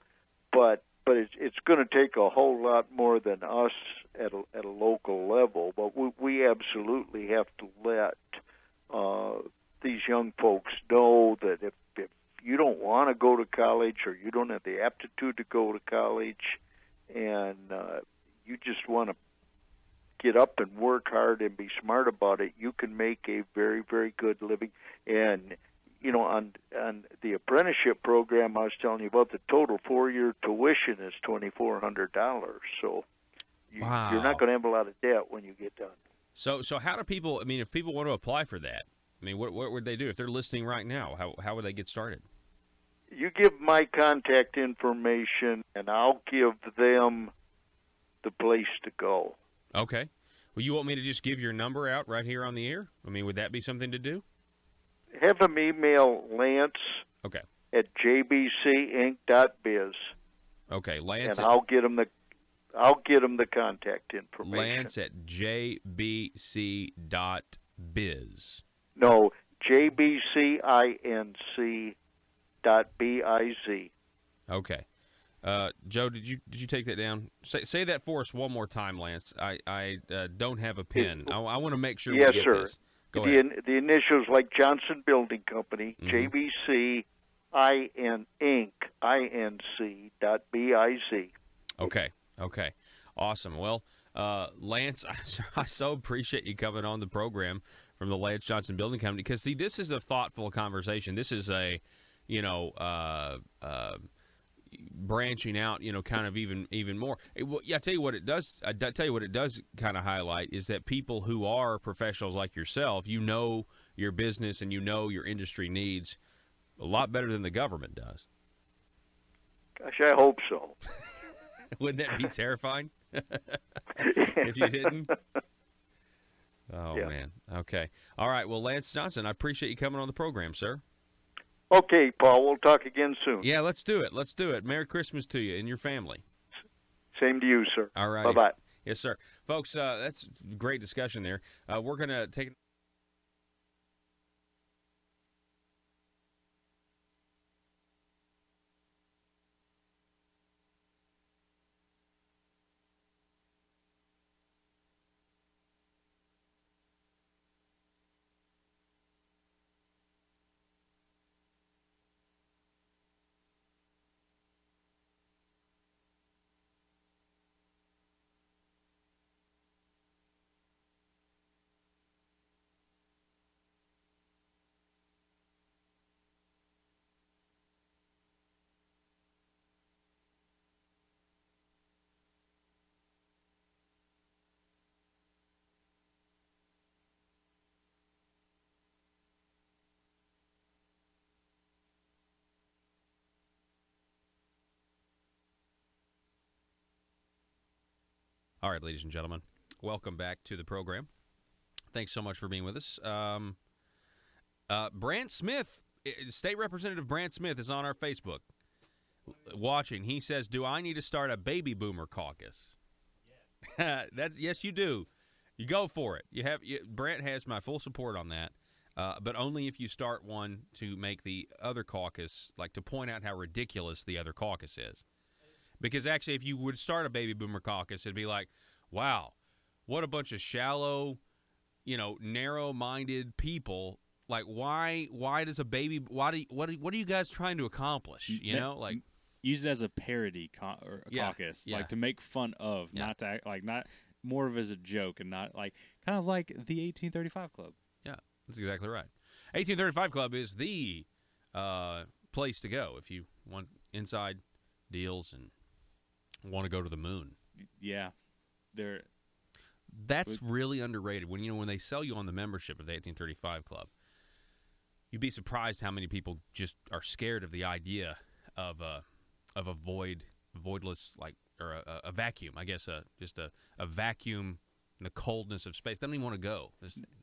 But but it's going to take a whole lot more than us at a local level. But we absolutely have to let these young folks know that if you don't want to go to college or you don't have the aptitude to go to college, and you just want to get up and work hard and be smart about it, you can make a very, very good living. And you know, on the apprenticeship program I was telling you about, the total 4-year tuition is $2,400. So you're not going to have a lot of debt when you get done. So how do people? I mean, if people want to apply for that, I mean, what would they do if they're listening right now? How would they get started? You give my contact information, and I'll give them the place to go. Okay. Well, you want me to just give your number out right here on the air? I mean, would that be something to do? Have them email Lance at jbcinc.biz. Okay, Lance. And I'll get them the contact information. Lance at jbc.biz. No, jbcinc.biz. Okay. Joe, did you take that down? Say that for us one more time, Lance. I don't have a pen. I want to make sure yes, we get sir. this. Go ahead. The initials like Johnson Building Company, JBC, INC.biz. Okay. Awesome. Well, Lance, I so appreciate you coming on the program from the Lance Johnson Building Company, because, see, this is a thoughtful conversation. This is a, branching out, kind of even more. I tell you what it does. I tell you what it does kind of highlight is that people who are professionals like yourself, your business and your industry needs a lot better than the government does. Gosh, I hope so. Wouldn't that be terrifying if you didn't? Oh, yeah. Man. Okay. All right. Well, Lance Johnson, I appreciate you coming on the program, sir. Okay, Paul. We'll talk again soon. Yeah, let's do it. Merry Christmas to you and your family. Same to you, sir. All right. Bye-bye. Yes, sir. Folks, that's great discussion there. We're going to take All right, ladies and gentlemen, welcome back to the program. Thanks so much for being with us. Brant Smith, State Representative Brant Smith, is on our Facebook watching. He says, "Do I need to start a baby boomer caucus?" Yes. Yes, you do. You go for it. Brant has my full support on that, but only if you start one to make the other caucus, like to point out how ridiculous the other caucus is. Because actually, if you would start a baby boomer caucus, it'd be like, wow, what a bunch of shallow, narrow-minded people. Like, why does a baby? What are you guys trying to accomplish? Use it as a parody caucus, like to make fun of, not to act like, not more of as a joke, and not like kind of like the 1835 Club. Yeah, that's exactly right. 1835 Club is the place to go if you want inside deals and want to go to the moon. Yeah, that's really underrated. When they sell you on the membership of the 1835 Club, you'd be surprised how many people just are scared of the idea of a voidless, or a vacuum. I guess just a vacuum in the coldness of space. They don't even want to go.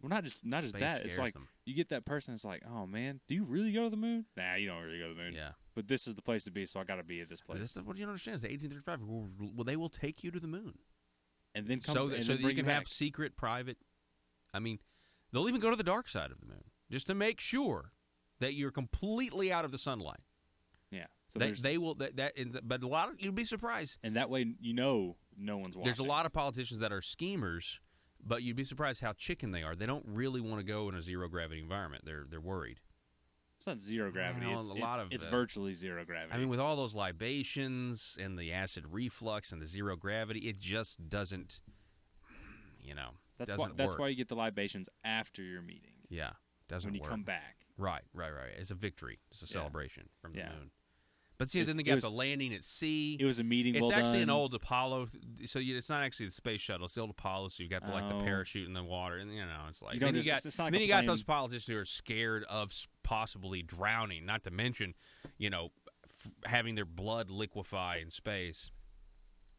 Well, not just that. It's like them. You get that person. It's like, oh man, do you really go to the moon? Nah, you don't really go to the moon. Yeah. But this is the place to be, so I got to be at this place. What you don't understand is the 1835. Well, they will take you to the moon, and then so that you can have secret, private. I mean, they'll even go to the dark side of the moon just to make sure that you're completely out of the sunlight. Yeah. So they will but a lot of you'd be surprised. And that way, no one's watching. There's a lot of politicians that are schemers, but you'd be surprised how chicken they are. They don't really want to go in a zero gravity environment. They're worried. It's not zero gravity. It's virtually zero gravity. I mean, with all those libations and the acid reflux and the zero gravity, it just doesn't. That's why you get the libations after your meeting. Yeah, doesn't when you work. come back. Right. It's a victory. It's a celebration from the moon. But then they got the landing at sea. It was a meeting. It's actually done. an old Apollo, so it's not actually the space shuttle. It's the old Apollo. So you got the parachute in the water, and it's like then you got those politicians who are scared of possibly drowning. Not to mention, having their blood liquefy in space.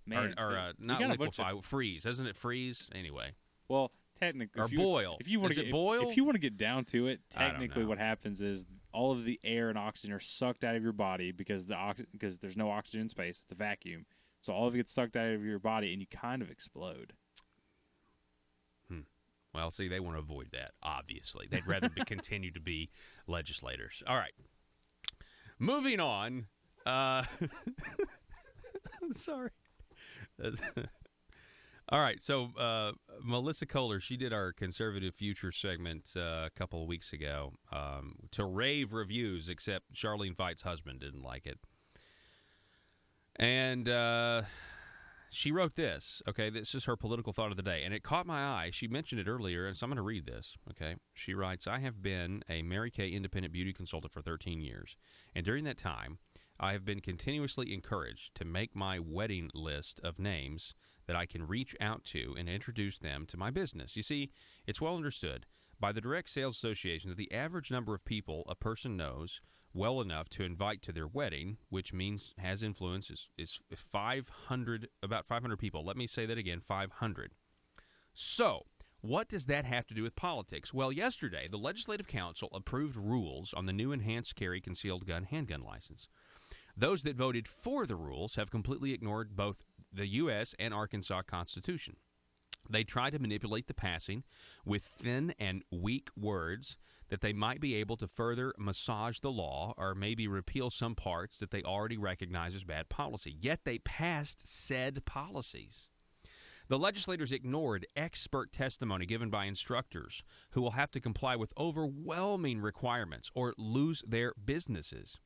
Man, or not liquefy, freeze. Doesn't it freeze anyway? Well, technically, boil. If you want to boil? If you want to get down to it, technically, what happens is all of the air and oxygen are sucked out of your body because there's no oxygen in space. It's a vacuum, so all of it gets sucked out of your body, and you kind of explode. Well, see, they want to avoid that. Obviously, they'd rather continue to be legislators. All right, moving on. I'm sorry. All right, so Melissa Kohler, she did our Conservative Future segment a couple of weeks ago to rave reviews, except Charlene Fight's husband didn't like it. And she wrote this, okay? This is her political thought of the day, and it caught my eye. She mentioned it earlier, and so I'm going to read this, okay? She writes, I have been a Mary Kay independent beauty consultant for 13 years, and during that time, I have been continuously encouraged to make my wedding list of names that I can reach out to and introduce them to my business. You see, it's well understood by the Direct Sales Association that the average number of people a person knows well enough to invite to their wedding, which means has influence, is 500, about 500 people. Let me say that again, 500. So, what does that have to do with politics? Well, yesterday, the Legislative Council approved rules on the new enhanced carry concealed gun handgun license. Those that voted for the rules have completely ignored both the U.S. and Arkansas Constitution. They try to manipulate the passing with thin and weak words that they might be able to further massage the law or maybe repeal some parts that they already recognize as bad policy. Yet they passed said policies. The legislators ignored expert testimony given by instructors who will have to comply with overwhelming requirements or lose their businesses.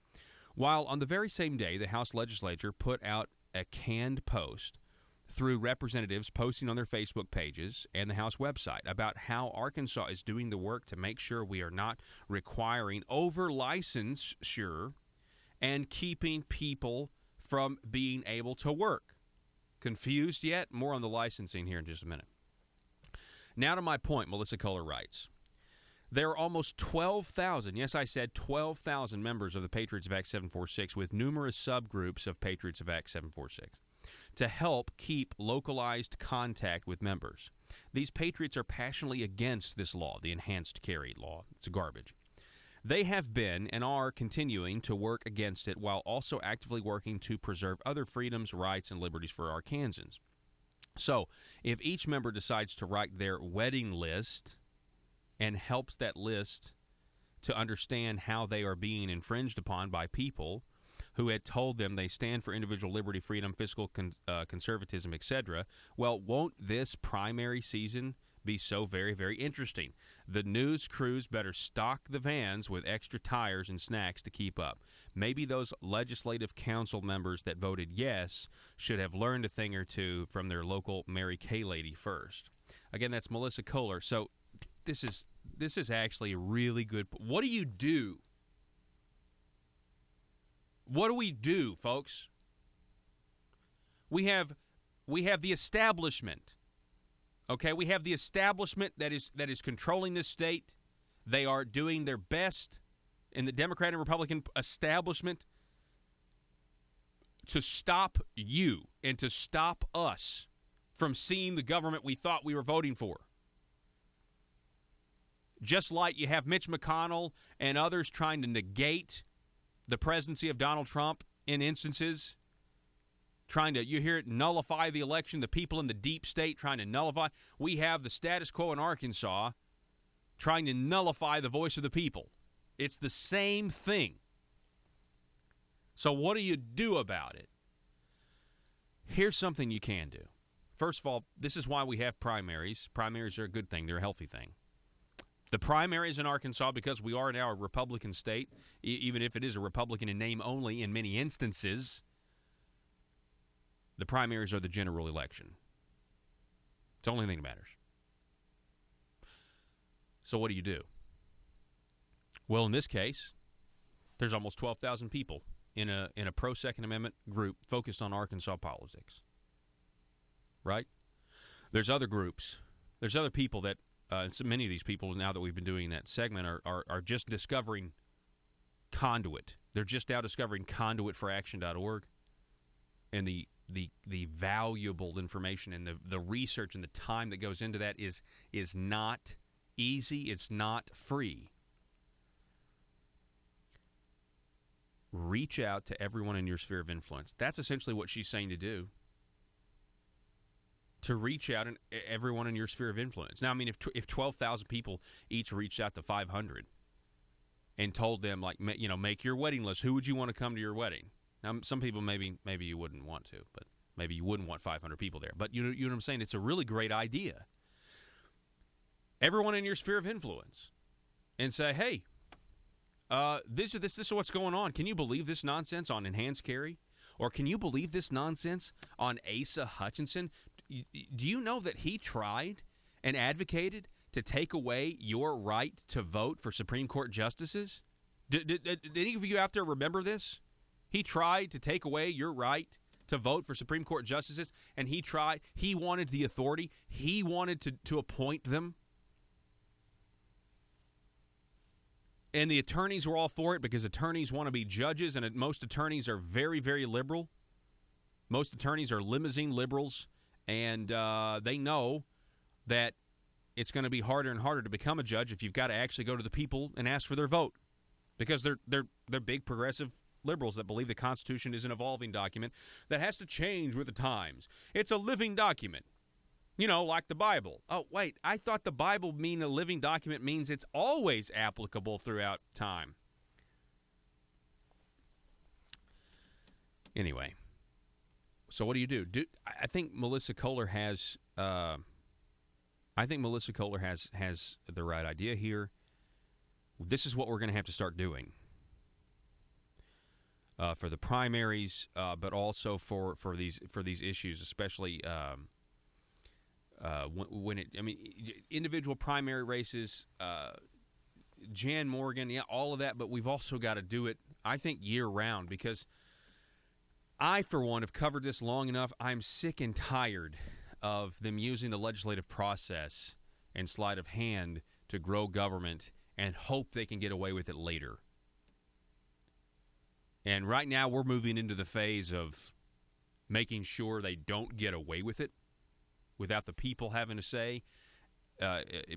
While on the very same day, the House legislature put out a canned post through representatives posting on their Facebook pages and the House website about how Arkansas is doing the work to make sure we are not requiring over-licensure and keeping people from being able to work. Confused yet? More on the licensing here in just a minute. Now to my point, Melissa Kohler writes, there are almost 12,000, yes, I said 12,000 members of the Patriots of Act 746 with numerous subgroups of Patriots of Act 746 to help keep localized contact with members. These patriots are passionately against this law, the enhanced carry law. It's garbage. They have been and are continuing to work against it while also actively working to preserve other freedoms, rights, and liberties for Arkansans. So, if each member decides to write their wedding list and helps that list to understand how they are being infringed upon by people who had told them they stand for individual liberty, freedom, fiscal conservatism, etc., well, won't this primary season be so very, very interesting? The news crews better stock the vans with extra tires and snacks to keep up. Maybe those legislative council members that voted yes should have learned a thing or two from their local Mary Kay lady first. Again, that's Melissa Kohler. So this is actually a really good. What do you do? What do we do, folks? We have the establishment. Okay, we have the establishment that is controlling this state. They are doing their best in the Democrat and Republican establishment to stop you and to stop us from seeing the government we thought we were voting for. Just like you have Mitch McConnell and others trying to negate the presidency of Donald Trump in instances, trying to, you hear it, nullify the election, the people in the deep state trying to nullify. We have the status quo in Arkansas trying to nullify the voice of the people. It's the same thing. So what do you do about it? Here's something you can do. First of all, this is why we have primaries. Primaries are a good thing. They're a healthy thing. The primaries in Arkansas, because we are now a Republican state, even if it is a Republican in name only in many instances, the primaries are the general election. It's the only thing that matters. So what do you do? Well, in this case, there's almost 12,000 people in a pro-Second Amendment group focused on Arkansas politics. Right? There's other groups. There's other people that, so many of these people, now that we've been doing that segment, are just discovering Conduit. They're just now discovering conduitforaction.org and the valuable information and the research and the time that goes into that is not easy. It's not free. Reach out to everyone in your sphere of influence. That's essentially what she's saying to do. To reach out and everyone in your sphere of influence. Now, I mean, if 12,000 people each reached out to 500 and told them, like, you know, make your wedding list. Who would you want to come to your wedding? Now, some people maybe you wouldn't want to, but maybe you wouldn't want 500 people there. But you know what I'm saying? It's a really great idea. Everyone in your sphere of influence, and say, hey, this is what's going on. Can you believe this nonsense on enhanced carry? Or can you believe this nonsense on Asa Hutchinson? Do you know that he tried and advocated to take away your right to vote for Supreme Court justices? Did any of you out there remember this? He tried to take away your right to vote for Supreme Court justices, and he wanted the authority. He wanted to appoint them. And the attorneys were all for it because attorneys want to be judges, and most attorneys are very, very liberal. Most attorneys are limousine liberals, and they know that it's going to be harder and harder to become a judge if you've got to actually go to the people and ask for their vote, because they're big progressive liberals that believe the Constitution is an evolving document that has to change with the times. It's a living document. You know, like the Bible. Oh, wait, I thought the Bible mean a living document means it's always applicable throughout time. Anyway, so what do you do? I think Melissa Kohler has the right idea here. This is what we're going to have to start doing for the primaries, but also for these issues, especially. Individual primary races, Jan Morgan, yeah, all of that, but we've also got to do it, I think, year-round, because I, for one, have covered this long enough. I'm sick and tired of them using the legislative process and sleight of hand to grow government and hope they can get away with it later. And right now we're moving into the phase of making sure they don't get away with it without the people having a say,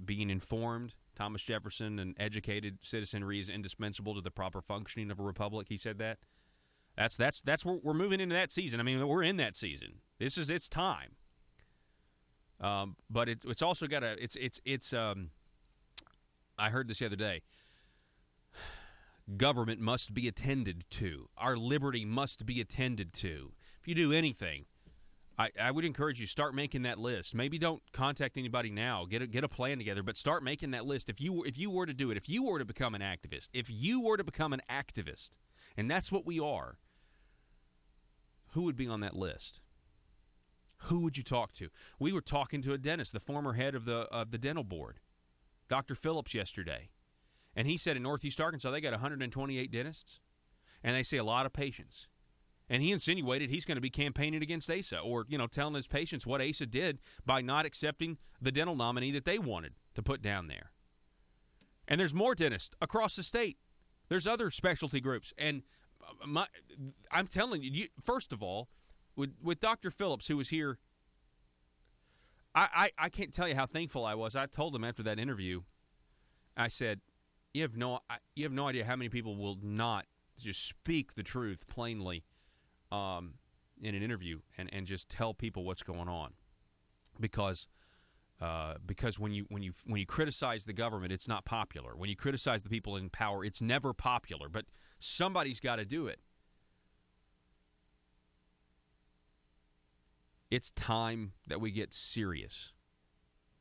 being informed. Thomas Jefferson, an educated citizenry, is indispensable to the proper functioning of a republic. He said that. That's where we're moving into that season. I mean, we're in that season. It's time. But it's also got to it's I heard this the other day. Government must be attended to. Our liberty must be attended to. If you do anything, I would encourage you, start making that list. Maybe don't contact anybody now. Get a plan together, but start making that list. If you were to do it, if you were to become an activist, and that's what we are, who would be on that list? Who would you talk to? We were talking to a dentist, the former head of the dental board, Dr. Phillips, yesterday, and he said in Northeast Arkansas they got 128 dentists, and they see a lot of patients. And he insinuated he's going to be campaigning against Asa, or, telling his patients what Asa did by not accepting the dental nominee that they wanted to put down there. And there's more dentists across the state. There's other specialty groups. And I'm telling you, first of all, with Dr. Phillips, who was here, I can't tell you how thankful I was. I told him after that interview, I said, you have no idea how many people will not just speak the truth plainly in an interview and just tell people what's going on, because when you criticize the government, it's not popular. When you criticize the people in power, it's never popular. But somebody's got to do it. It's time that we get serious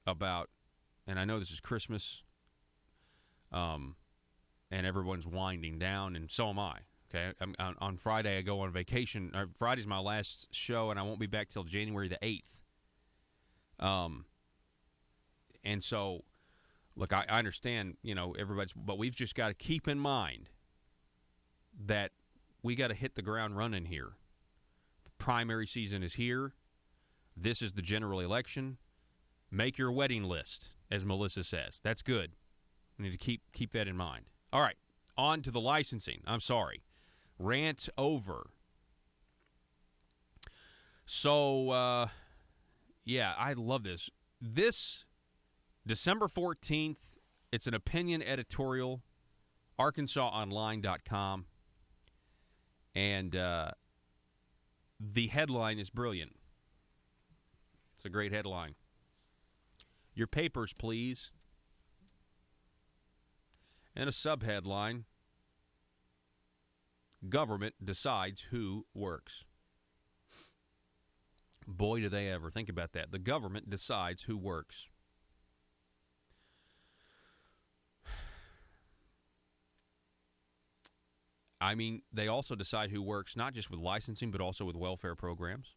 about, and I know this is Christmas, and everyone's winding down, and so am I. Okay, on Friday I go on vacation. Friday's my last show, and I won't be back till January the 8th. And so, look, I understand, everybody's, but we've just got to keep in mind that we got to hit the ground running here. The primary season is here. This is the general election. Make your wedding list, as Melissa says. That's good. We need to keep that in mind. All right, on to the licensing. I'm sorry. Rant over. So, yeah, I love this. This December 14th, it's an opinion editorial, ArkansasOnline.com, and the headline is brilliant. It's a great headline. Your papers, please. And a subheadline, Government decides who works. Boy, do they ever. Think about that. The government decides who works. I mean, they also decide who works, not just with licensing, but also with welfare programs,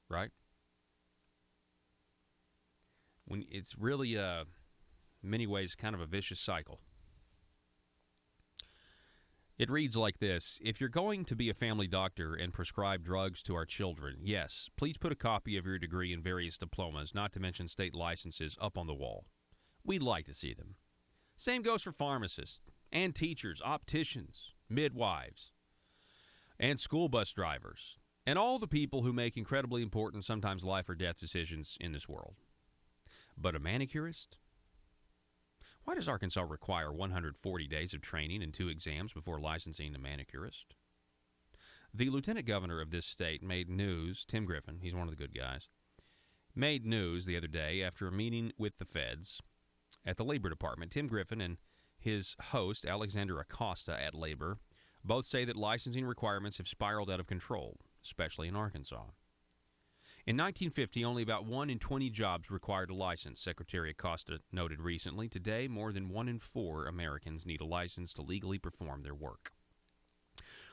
right? When it's really, in many ways, kind of a vicious cycle. It reads like this. If you're going to be a family doctor and prescribe drugs to our children, yes, please put a copy of your degree and various diplomas, not to mention state licenses, up on the wall. We'd like to see them. Same goes for pharmacists and teachers, opticians, midwives, and school bus drivers, and all the people who make incredibly important, sometimes life or death decisions in this world. But a manicurist? Why does Arkansas require 140 days of training and 2 exams before licensing a manicurist? The lieutenant governor of this state made news, Tim Griffin, he's one of the good guys, made news the other day after a meeting with the feds at the Labor Department. Tim Griffin and his host, Alexander Acosta at Labor, both say that licensing requirements have spiraled out of control, especially in Arkansas. In 1950, only about 1 in 20 jobs required a license, Secretary Acosta noted recently. Today, more than 1 in 4 Americans need a license to legally perform their work.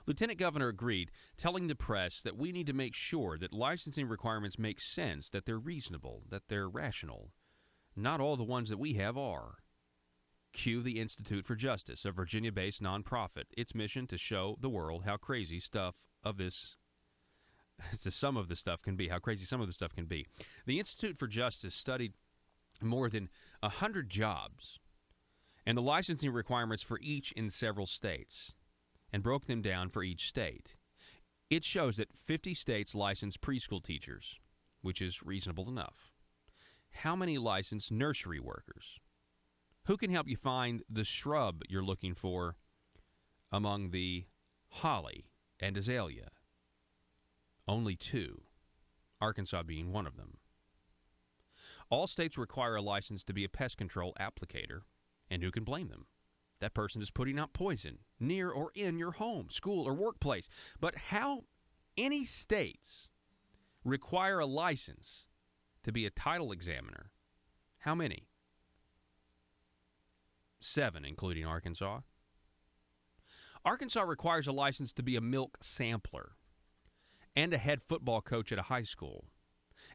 Lieutenant Governor agreed, telling the press that we need to make sure that licensing requirements make sense, that they're reasonable, that they're rational. Not all the ones that we have are. Cue the Institute for Justice, a Virginia-based nonprofit. Its mission to show the world how crazy stuff of this some of the stuff can be, how crazy some of the stuff can be. The Institute for Justice studied more than 100 jobs and the licensing requirements for each in several states and broke them down for each state. It shows that 50 states license preschool teachers, which is reasonable enough. How many license nursery workers? Who can help you find the shrub you're looking for among the holly and azalea? Only 2, Arkansas being one of them. All states require a license to be a pest control applicator, and who can blame them? That person is putting out poison near or in your home, school, or workplace. But how any states require a license to be a title examiner? How many? 7, including Arkansas. Arkansas requires a license to be a milk sampler and a head football coach at a high school,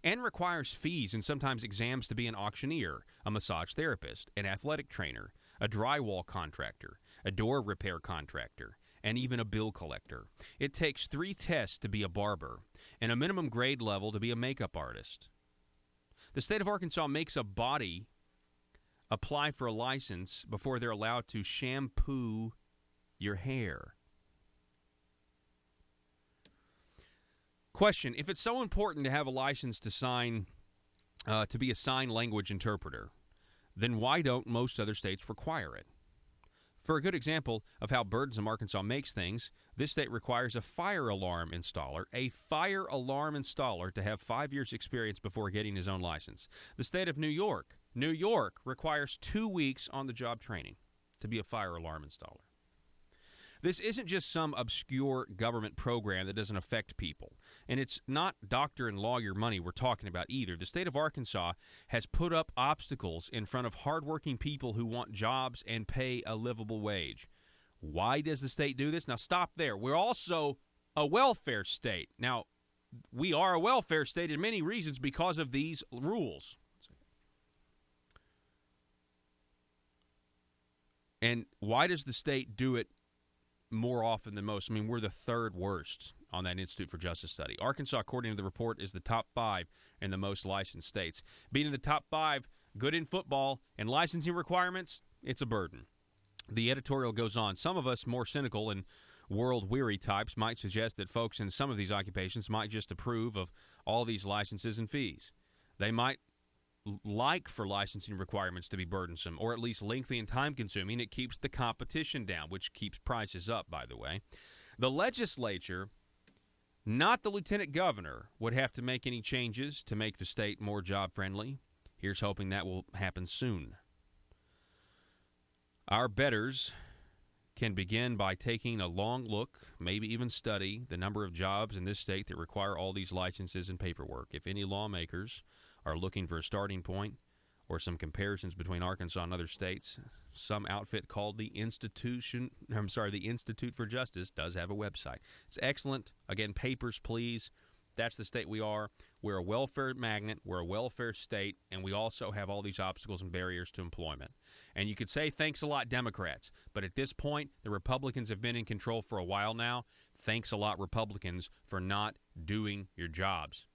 and requires fees and sometimes exams to be an auctioneer, a massage therapist, an athletic trainer, a drywall contractor, a door repair contractor, and even a bill collector. It takes 3 tests to be a barber and a minimum grade level to be a makeup artist. The state of Arkansas makes a body apply for a license before they're allowed to shampoo your hair. Question, if it's so important to have a license to to be a sign language interpreter, then why don't most other states require it? For a good example of how burdensome Arkansas makes things, this state requires a fire alarm installer to have 5 years experience before getting his own license. The state of New York requires 2 weeks on-the-job training to be a fire alarm installer. This isn't just some obscure government program that doesn't affect people. And it's not doctor and lawyer money we're talking about either. The state of Arkansas has put up obstacles in front of hardworking people who want jobs and pay a livable wage. Why does the state do this? Now, stop there. We're also a welfare state. Now, we are a welfare state in many reasons because of these rules. And why does the state do it more often than most? I mean, we're the third worst on that Institute for Justice study. Arkansas, according to the report, is the top 5 in the most licensed states. Being in the top 5, good in football, and licensing requirements, it's a burden. The editorial goes on. Some of us more cynical and world-weary types might suggest that folks in some of these occupations might just approve of all these licenses and fees. They might like for licensing requirements to be burdensome or at least lengthy and time-consuming. It keeps the competition down, which keeps prices up, by the way. The legislature, not the lieutenant governor, would have to make any changes to make the state more job-friendly. Here's hoping that will happen soon. Our betters can begin by taking a long look, maybe even study the number of jobs in this state that require all these licenses and paperwork. If any lawmakers are looking for a starting point or some comparisons between Arkansas and other states, some outfit called the Institute for Justice does have a website. It's excellent. Again, papers, please. That's the state we are. We're a welfare magnet. We're a welfare state, and we also have all these obstacles and barriers to employment. And you could say, thanks a lot, Democrats. But at this point, the Republicans have been in control for a while now. Thanks a lot, Republicans, for not doing your jobs.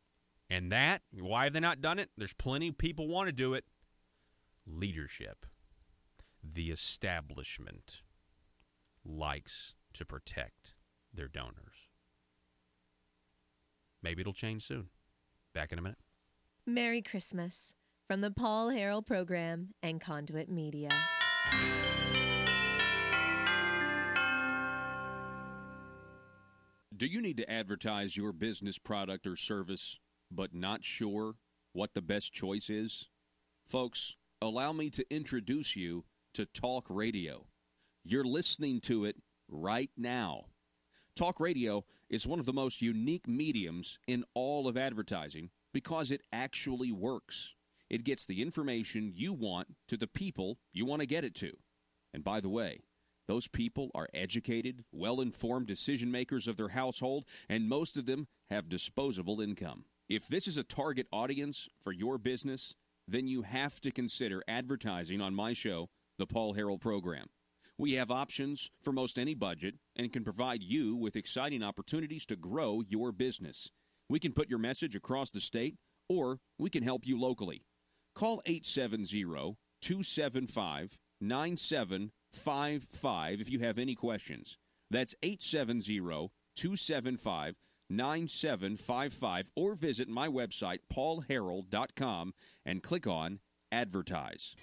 And that, why have they not done it? There's plenty of people want to do it. Leadership. The establishment likes to protect their donors. Maybe it'll change soon. Back in a minute. Merry Christmas from the Paul Harrell Program and Conduit Media. Do you need to advertise your business product or service, but not sure what the best choice is? Folks, allow me to introduce you to talk radio. You're listening to it right now. Talk radio is one of the most unique mediums in all of advertising because it actually works. It gets the information you want to the people you want to get it to. And by the way, those people are educated, well-informed decision makers of their household, and most of them have disposable income. If this is a target audience for your business, then you have to consider advertising on my show, The Paul Harrell Program. We have options for most any budget and can provide you with exciting opportunities to grow your business. We can put your message across the state, or we can help you locally. Call 870-275-9755 if you have any questions. That's 870-275-9755, or visit my website, paulharrell.com, and click on Advertise.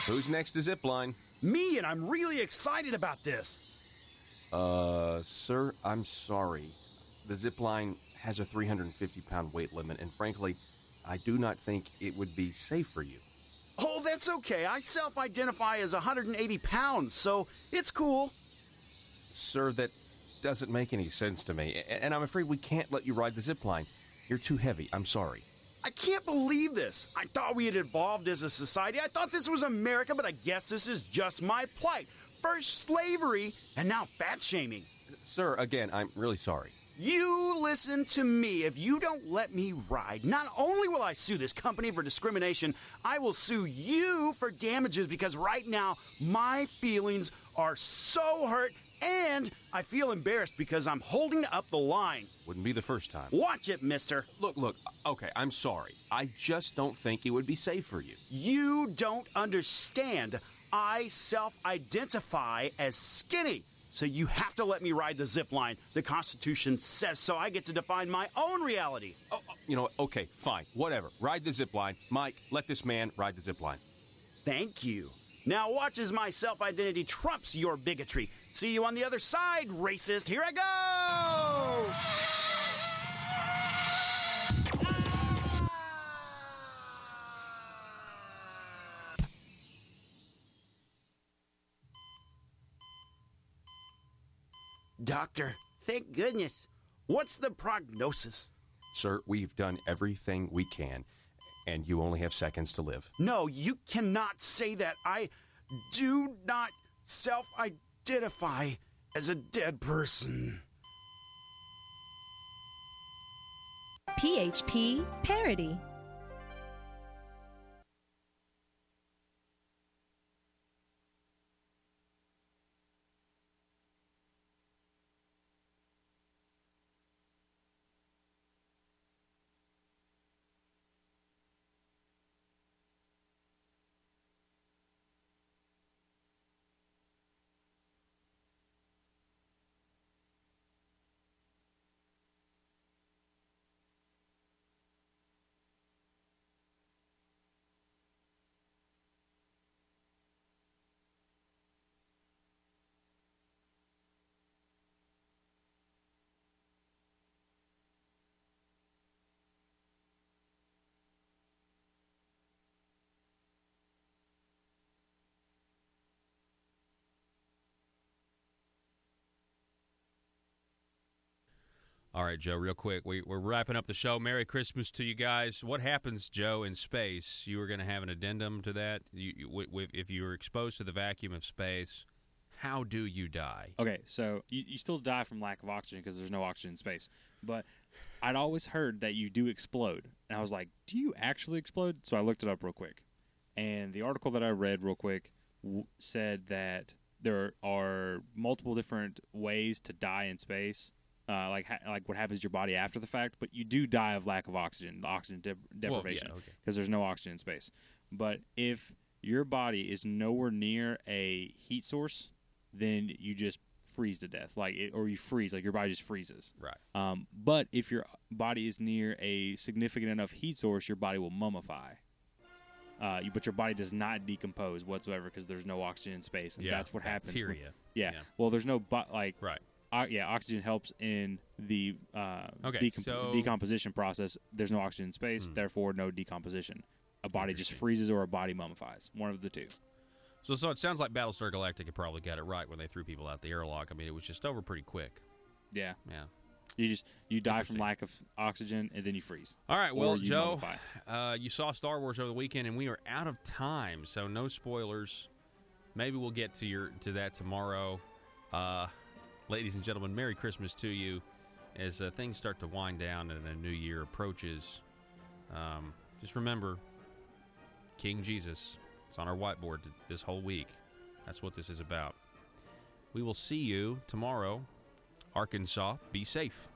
Who's next to Zipline? Me, and I'm really excited about this. Sir, I'm sorry. The Zipline has a 350-pound weight limit, and frankly, I do not think it would be safe for you. Oh, that's okay. I self-identify as 180 pounds, so it's cool. Sir, that doesn't make any sense to me, and I'm afraid we can't let you ride the Zipline. You're too heavy. I'm sorry. I can't believe this. I thought we had evolved as a society. I thought this was America, but I guess this is just my plight. First slavery, and now fat shaming. Sir, again, I'm really sorry. You listen to me. If you don't let me ride, not only will I sue this company for discrimination, I will sue you for damages because right now my feelings are so hurt and I feel embarrassed because I'm holding up the line. Wouldn't be the first time. Watch it, mister. Look, okay, I'm sorry. I just don't think it would be safe for you. You don't understand. I self-identify as skinny. So you have to let me ride the zip line. The Constitution says so. I get to define my own reality. Okay, fine, whatever. Ride the zip line. Mike, let this man ride the zip line. Thank you. Now watch as my self-identity trumps your bigotry. See you on the other side, racist. Here I go! Doctor, thank goodness. What's the prognosis? Sir, we've done everything we can, and you only have seconds to live. No, you cannot say that. I do not self-identify as a dead person. PHP Parody. All right, Joe, real quick. We're wrapping up the show. Merry Christmas to you guys. What happens, Joe, in space? You were going to have an addendum to that. If you were exposed to the vacuum of space, how do you die? Okay, so you still die from lack of oxygen because there's no oxygen in space. But I'd always heard that you do explode. And I was like, do you actually explode? So I looked it up real quick. And the article that I read real quick said that there are multiple different ways to die in space. Like what happens to your body after the fact, but you do die of lack of oxygen, oxygen deprivation, because there's no oxygen in space. But if your body is nowhere near a heat source, then you just freeze to death, or you freeze, like your body just freezes. Right. But if your body is near a significant enough heat source, your body will mummify. But your body does not decompose whatsoever because there's no oxygen in space, and that's what happens. Bacteria. Yeah. Well, there's no right. Oxygen helps in the decomposition process. There's no oxygen in space, therefore no decomposition. A body just freezes or a body mummifies. One of the two. So it sounds like Battlestar Galactica probably got it right when they threw people out the airlock. I mean, it was just over pretty quick. Yeah. Yeah. You die from lack of oxygen and then you freeze. All right, well, Joe, you saw Star Wars over the weekend, and we are out of time, so no spoilers. Maybe we'll get to that tomorrow. Ladies and gentlemen, Merry Christmas to you as things start to wind down and a new year approaches. Just remember, King Jesus. It's on our whiteboard this whole week. That's what this is about. We will see you tomorrow. Arkansas, be safe.